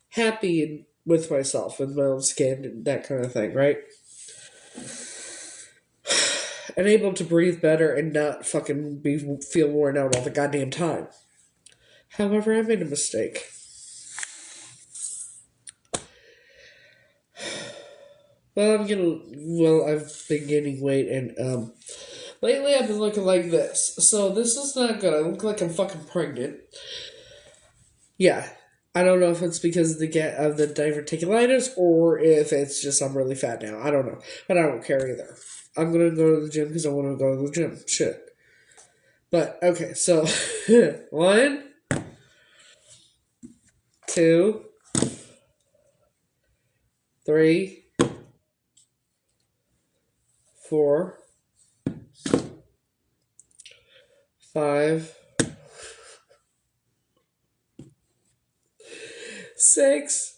happy with myself and my own skin and that kind of thing, right? And able to breathe better and not fucking feel worn out all the goddamn time. However, I made a mistake. I've been gaining weight and lately I've been looking like this. So this is not good. I look like I'm fucking pregnant. Yeah. I don't know if it's because of the diverticulitis or if it's just I'm really fat now. I don't know. But I don't care either. I'm going to go to the gym because I want to go to the gym. Shit. But, okay, so 1, 2, 3, 4, 5, 6.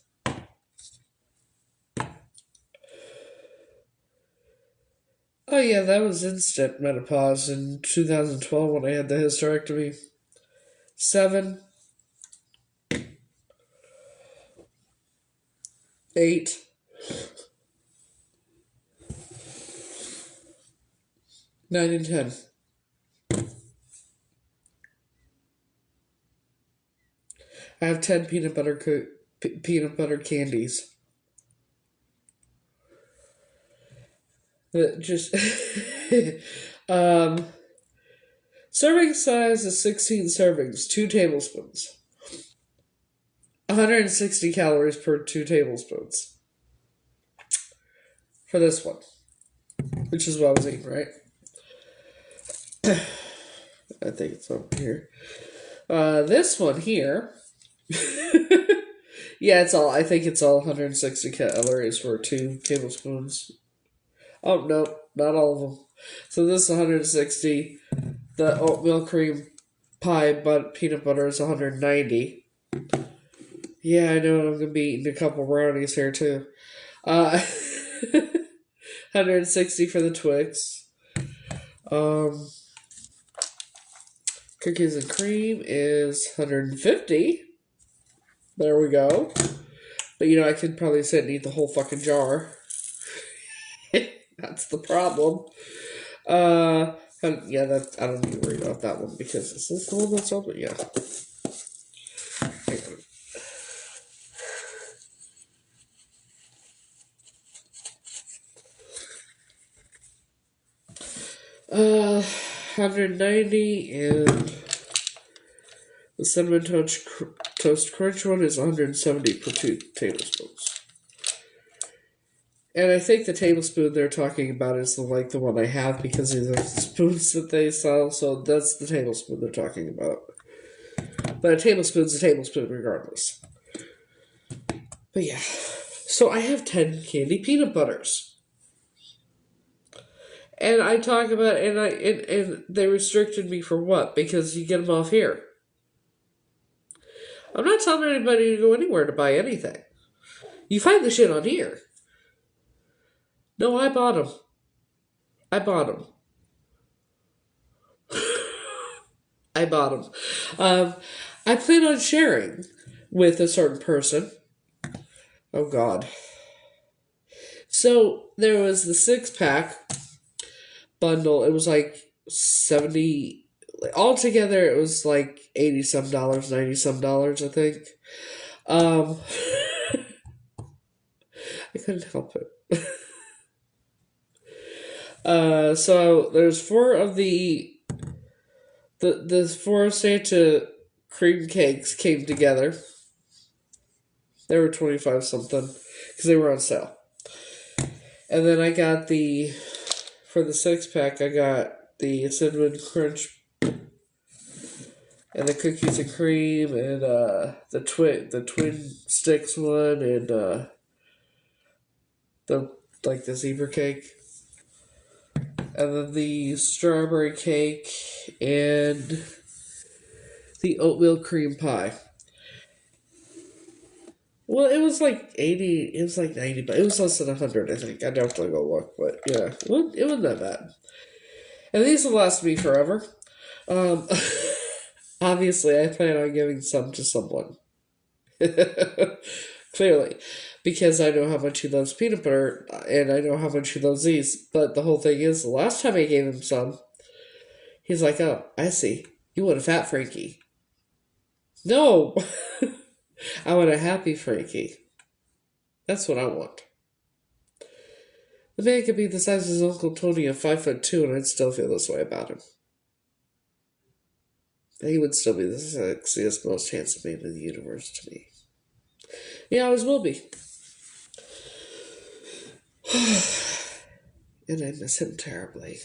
Oh yeah, that was instant menopause in 2012 when I had the hysterectomy. 7, 8, 9, and 10. I have 10 peanut butter candies. That just serving size is 16 servings, 2 tablespoons. 160 calories per 2 tablespoons. For this one, which is what I was eating, right? I think it's up here. This one here. Yeah, I think it's all 160 calories for 2 tablespoons. Oh, no, not all of them. So this is 160. The oatmeal cream pie peanut butter is 190. Yeah, I know I'm going to be eating a couple brownies here, too. 160 for the Twix. Cookies and cream is 150. There we go. But I could probably sit and eat the whole fucking jar. That's the problem. Yeah, I don't need to worry about that one because this is the one that's open. Yeah. 190 and the cinnamon toast crunch one is 170 per 2 tablespoons. And I think the tablespoon they're talking about is the one I have because of the spoons that they sell. So that's the tablespoon they're talking about. But a tablespoon's a tablespoon regardless. But yeah. So I have 10 candy peanut butters. And I talk about and they restricted me for what? Because you get them off here. I'm not telling anybody to go anywhere to buy anything. You find the shit on here. No, I bought them. I bought them. I plan on sharing with a certain person. Oh, God. So, there was the 6-pack bundle. It was like 70... Altogether, it was like $80-some, $90-some, I think. I couldn't help it. So there's four of the four Santa cream cakes came together. They were 25 something because they were on sale. And then I got for the 6-pack, I got the Cinnamon Crunch and the cookies and cream and the twin sticks one and the zebra cake. And then the strawberry cake and the oatmeal cream pie. Well, it was like 80, it was like 90, but it was less than 100, I think. I'd have to go look, but yeah, well, it wasn't that bad. And these will last me forever. Um, obviously, I plan on giving some to someone. Clearly. Because I know how much he loves peanut butter, and I know how much he loves these. But the whole thing is, the last time I gave him some, he's like, oh, I see. You want a fat Frankie. No! I want a happy Frankie. That's what I want. The man could be the size of his Uncle Tony of 5'2", and I'd still feel this way about him. He would still be the sexiest, most handsome man in the universe to me. He always will be. And I miss him terribly.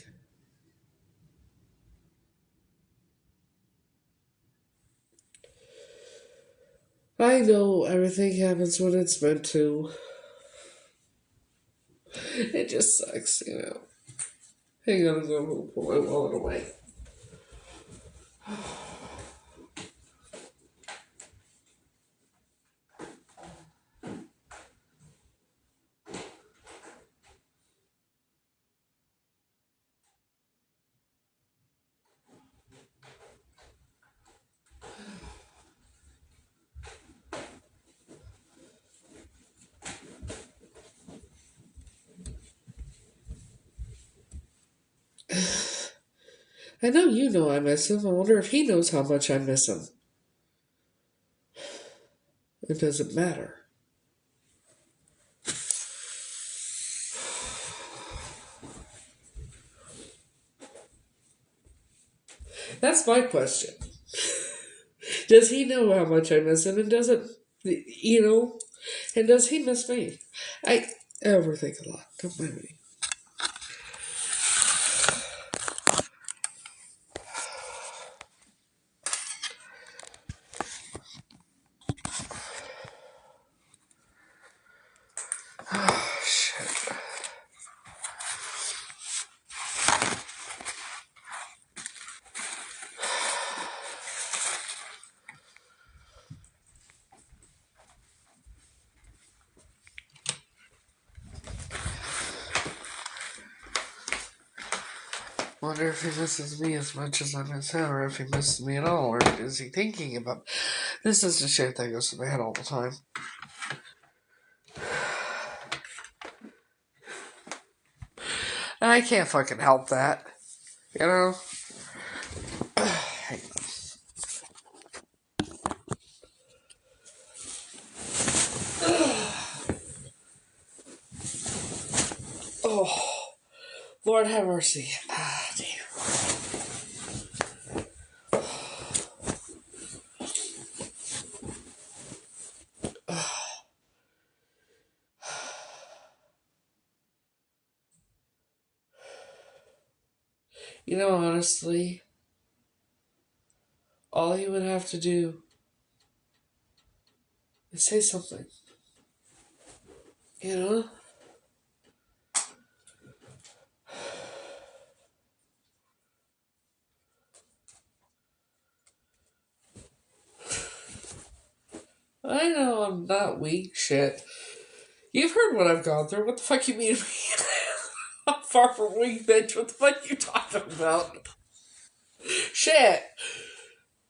I know everything happens when it's meant to. It just sucks, you know. Hang on, I'm going to put my wallet away. I know you know I miss him. I wonder if he knows how much I miss him. It doesn't matter. That's my question. Does he know how much I miss him, and doesn't, you know, and does he miss me? I overthink a lot. Don't mind me. Oh, shit. Wonder if he misses me as much as I miss him, or if he misses me at all, or is he thinking about... This is the shit that goes through my head all the time. And I can't fucking help that. You know? Hang on. Oh, Lord have mercy. Ah, damn. You know, honestly, all he would have to do is say something. You know? I know I'm not weak, shit. You've heard what I've gone through. What the fuck you mean? I'm far from weak, bitch. What the fuck you talking about? Shit.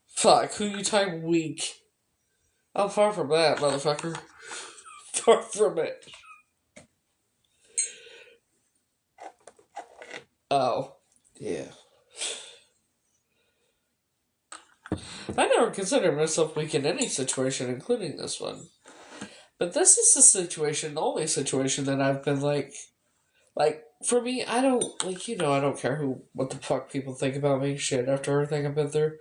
Fuck, who you type weak? I'm far from that, motherfucker. Far from it. Oh. Yeah. I never considered myself weak in any situation, including this one. But this is the situation, the only situation that I've been like for me, I don't I don't care what the fuck people think about me. Shit, after everything I've been through,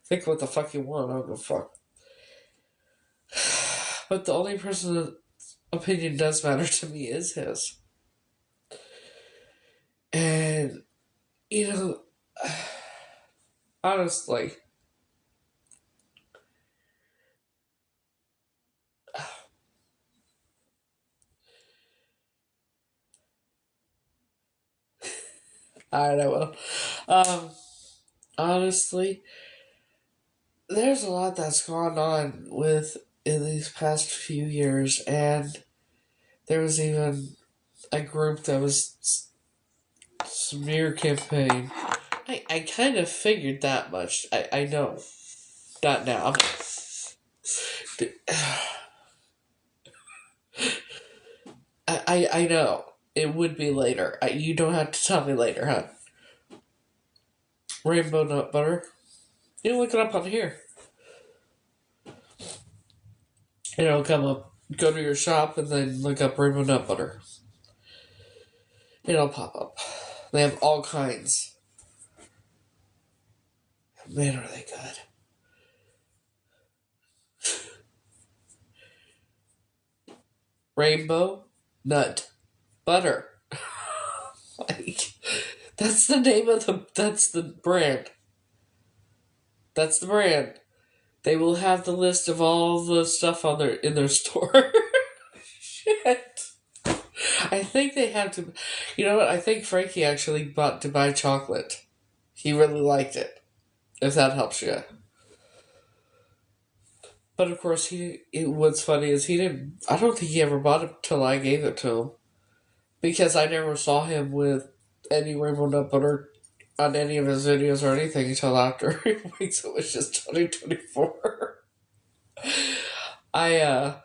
think what the fuck you want. I don't give a fuck. But the only person's opinion does matter to me is his. And you know, honestly, I don't know. Um, honestly, there's a lot that's gone on with in these past few years, and there was even a group that was smear campaign. I kind of figured that much. I know. Not now. I know. It would be later. You don't have to tell me later, huh? Rainbow nut butter. You look it up on here. It'll come up. Go to your shop and then look up rainbow nut butter. It'll pop up. They have all kinds. Man, are they good. Rainbow nut butter. Like, that's the name of that's the brand. That's the brand. They will have the list of all the stuff on in their store. Shit. I think they have to. You know what? I think Frankie actually bought to buy chocolate. He really liked it. If that helps you. But of course, what's funny is he didn't. I don't think he ever bought it till I gave it to him, because I never saw him with any rainbow nut butter on any of his videos or anything until after weeks. It was just 2024. I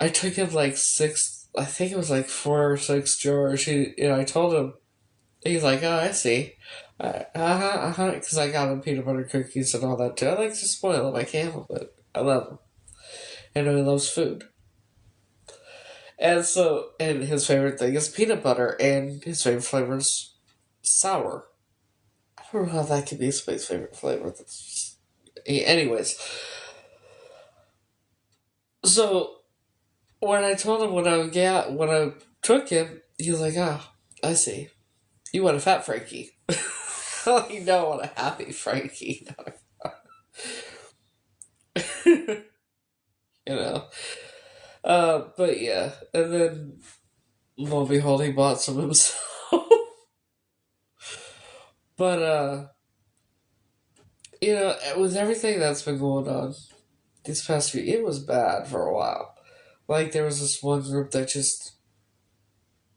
took him like six. I think it was like 4 or 6 jars. I told him. He's like, oh, I see. Because I got him peanut butter cookies and all that too. I like to spoil him. I can't, but I love him. And he loves food. And his favorite thing is peanut butter, and his favorite flavor is sour. I don't know how that could be somebody's favorite flavor. Anyways, so when I told him when I took him, he was like, "Ah, oh, I see. You want a fat Frankie? You don't want a happy Frankie." you know. But yeah, and then lo and behold, he bought some himself. But with everything that's been going on these past few, it was bad for a while. Like there was this one group that just,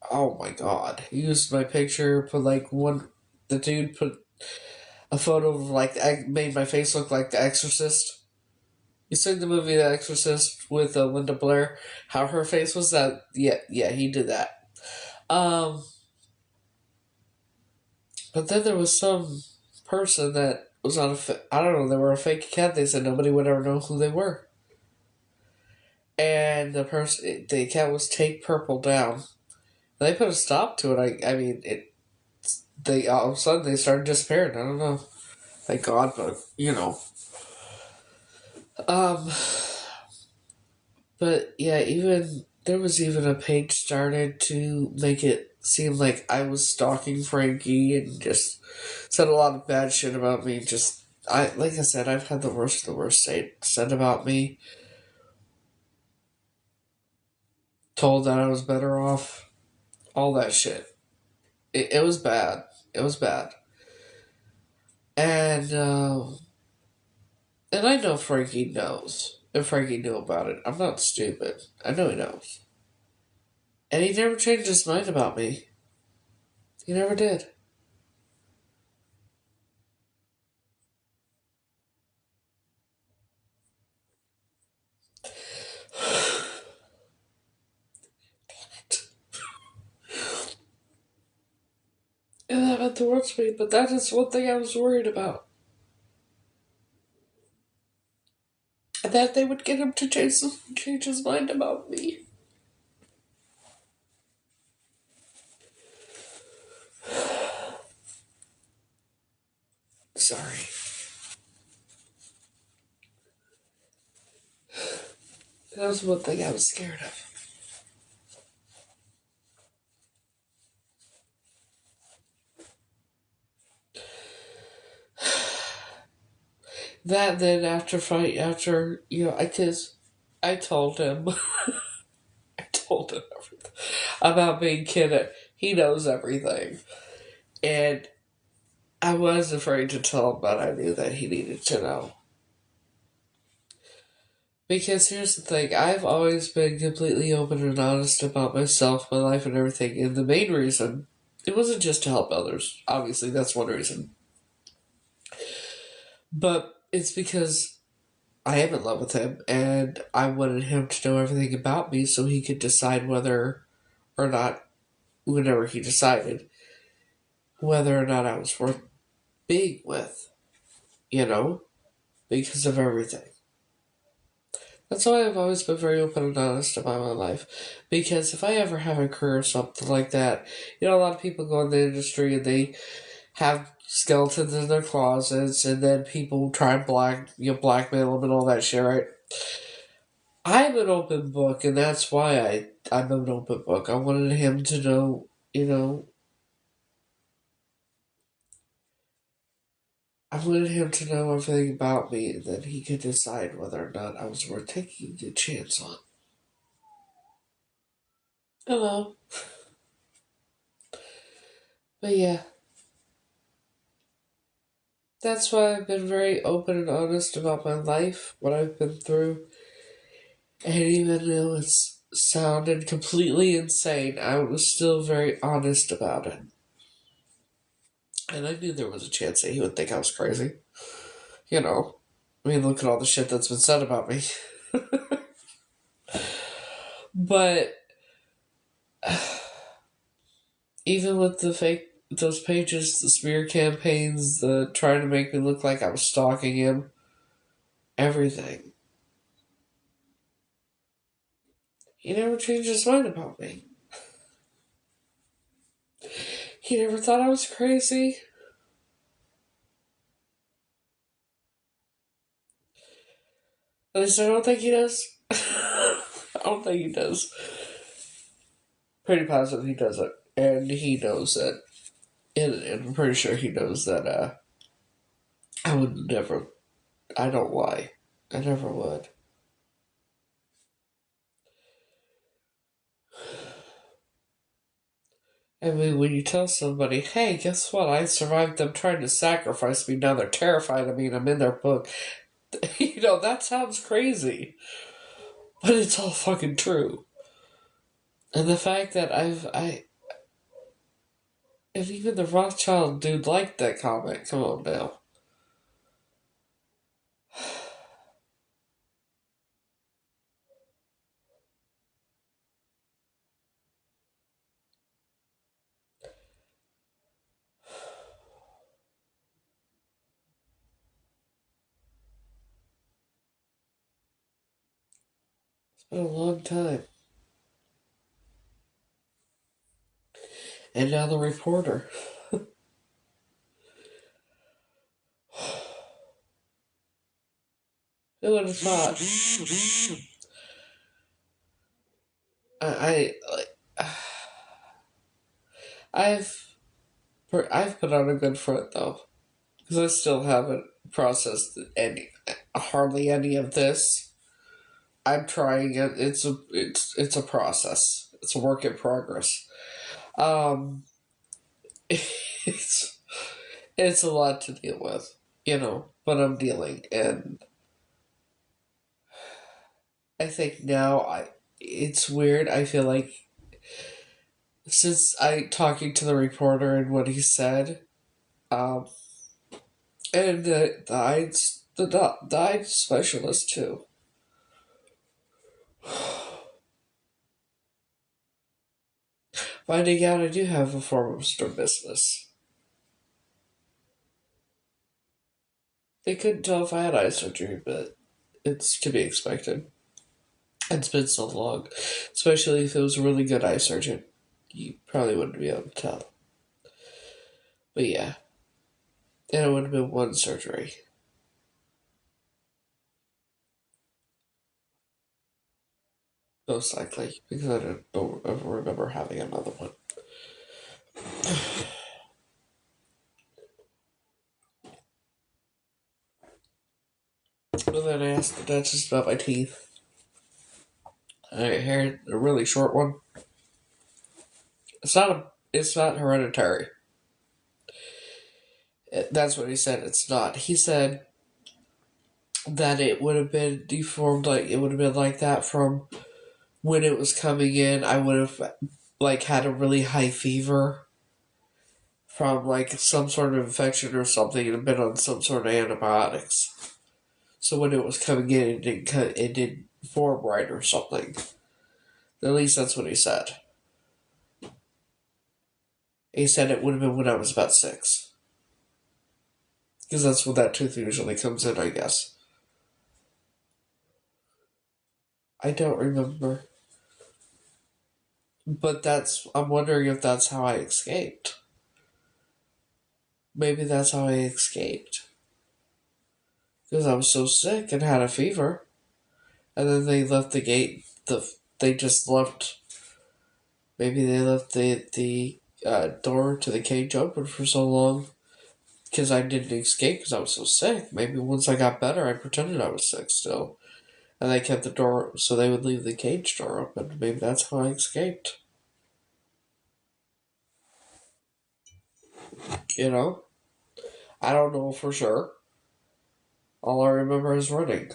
oh my god, used my picture, the dude put a photo of made my face look like The Exorcist. You seen the movie The Exorcist with Linda Blair? How her face was that? Yeah, he did that. Um, but then there was some person that was on I don't know, they were a fake account. They said nobody would ever know who they were. And the account was Take Purple Down. They put a stop to it. I mean, they all of a sudden they started disappearing. I don't know. Thank God, but Um, but yeah, even there was even a page started to make it seem like I was stalking Frankie and just said a lot of bad shit about me. Like I said, I've had the worst of the worst said about me. Told that I was better off. All that shit. It was bad. It was bad. And and I know Frankie knows. And Frankie knew about it. I'm not stupid. I know he knows. And he never changed his mind about me. He never did. And that meant the world to me, but that is one thing I was worried about. And that they would get him to change his mind about me. sorry. That was one thing I was scared of. That then after I told him, I told him everything about being kid. He knows everything, and I was afraid to tell him, but I knew that he needed to know. Because here's the thing, I've always been completely open and honest about myself, my life, and everything. And the main reason, it wasn't just to help others. Obviously, that's one reason. But it's because I am in love with him, and I wanted him to know everything about me so he could decide whether or not, whenever he decided, whether or not I was worth being with, you know, because of everything. That's why I've always been very open and honest about my life. Because if I ever have a career or something like that, a lot of people go in the industry and they have skeletons in their closets, and then people try and blackmail them and all that shit, right? I'm an open book, and that's why I'm an open book. I wanted him to know, I wanted him to know everything about me, and then he could decide whether or not I was worth taking a chance on. Hello. But yeah, that's why I've been very open and honest about my life, what I've been through. And even though it's sounded completely insane, I was still very honest about it. And I knew there was a chance that he would think I was crazy. I mean, look at all the shit that's been said about me. But even with those pages, the smear campaigns, the trying to make me look like I was stalking him, everything, he never changed his mind about me. He never thought I was crazy. At least I don't think he does. I don't think he does. Pretty positive he doesn't. And he knows that. And I'm pretty sure he knows that I would never. I don't lie. I never would. I mean, when you tell somebody, hey, guess what? I survived them trying to sacrifice me. Now they're terrified of me and I'm in their book. That sounds crazy. But it's all fucking true. And the fact that and even the Rothschild dude liked that comment. Come on now. It's been a long time. And now the reporter. Who would have thought? I I've I've put on a good front though, because I still haven't processed hardly any of this. I'm trying it. It's a process. It's a work in progress. Um, it's it's a lot to deal with, but I'm dealing, and I think now it's weird. I feel like since I talking to the reporter and what he said, um, and the AIDS specialist too. Finding out I do have a form of strabismus. They couldn't tell if I had eye surgery, but it's to be expected. It's been so long, especially if it was a really good eye surgeon. You probably wouldn't be able to tell. But yeah. And it would have been one surgery. Most likely, because I don't ever remember having another one. And then I asked the dentist about my teeth. I had a really short one. It's not hereditary. That's what he said. It's not. He said that it would have been deformed, like it would have been like that from when it was coming in. I would have like had a really high fever from like some sort of infection or something, and been on some sort of antibiotics. So when it was coming in, it didn't form right or something. At least that's what he said. He said it would have been when I was about 6. Because that's when that tooth usually comes in, I guess. I don't remember. But I'm wondering if that's how I escaped. Maybe that's how I escaped. Because I was so sick and had a fever. And then they left the gate, they just left, maybe they left the door to the cage open for so long. Because I didn't escape because I was so sick. Maybe once I got better, I pretended I was sick still. And they kept the door, so they would leave the cage door open. Maybe that's how I escaped. You know? I don't know for sure. All I remember is running.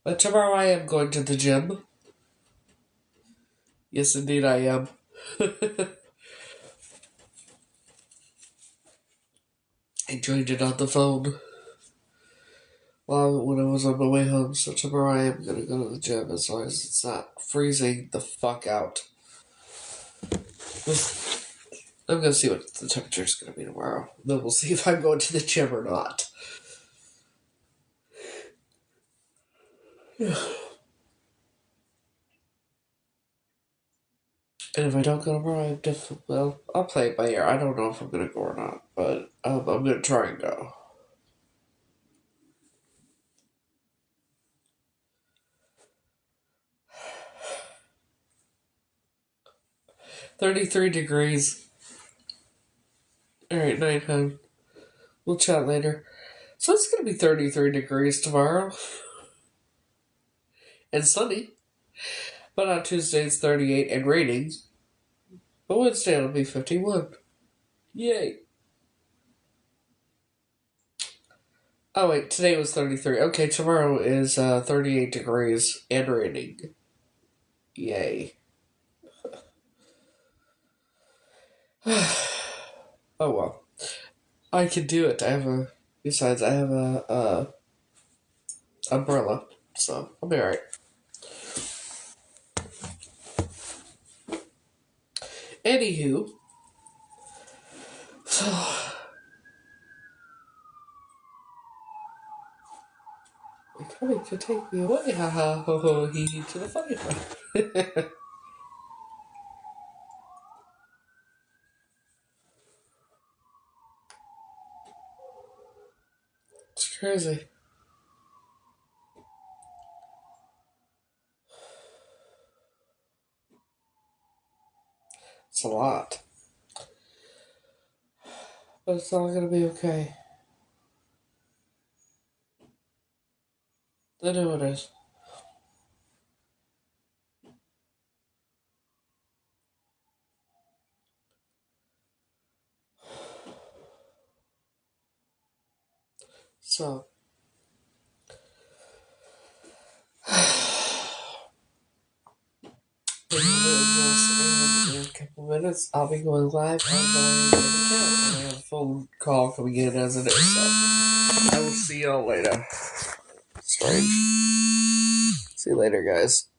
But tomorrow I am going to the gym. Yes, indeed I am. I joined it on the phone when I was on my way home, so tomorrow I am going to go to the gym as long as it's not freezing the fuck out. I'm going to see what the temperature is going to be tomorrow. Then we'll see if I'm going to the gym or not. And if I don't go tomorrow, I'll play it by ear. I don't know if I'm going to go or not, but I'm going to try and go. $33. Alright, nighttime. We'll chat later. So it's going to be 33 degrees tomorrow. And sunny. But on Tuesday it's 38 and raining. But Wednesday it'll be 51. Yay. Oh wait, today was 33. Okay, tomorrow is 38 degrees and raining. Yay. Oh well. I can do it. Besides, I have a umbrella, so I'll be alright. Anywho, so you're coming to take me away, haha, ho ho, hee hee, to the funny part. It's crazy. It's a lot. But it's all gonna be okay. I know it is. So, in a couple minutes, I'll be going live on my account. I have a phone call coming in as it is, so I will see y'all later. Strange. See you later, guys.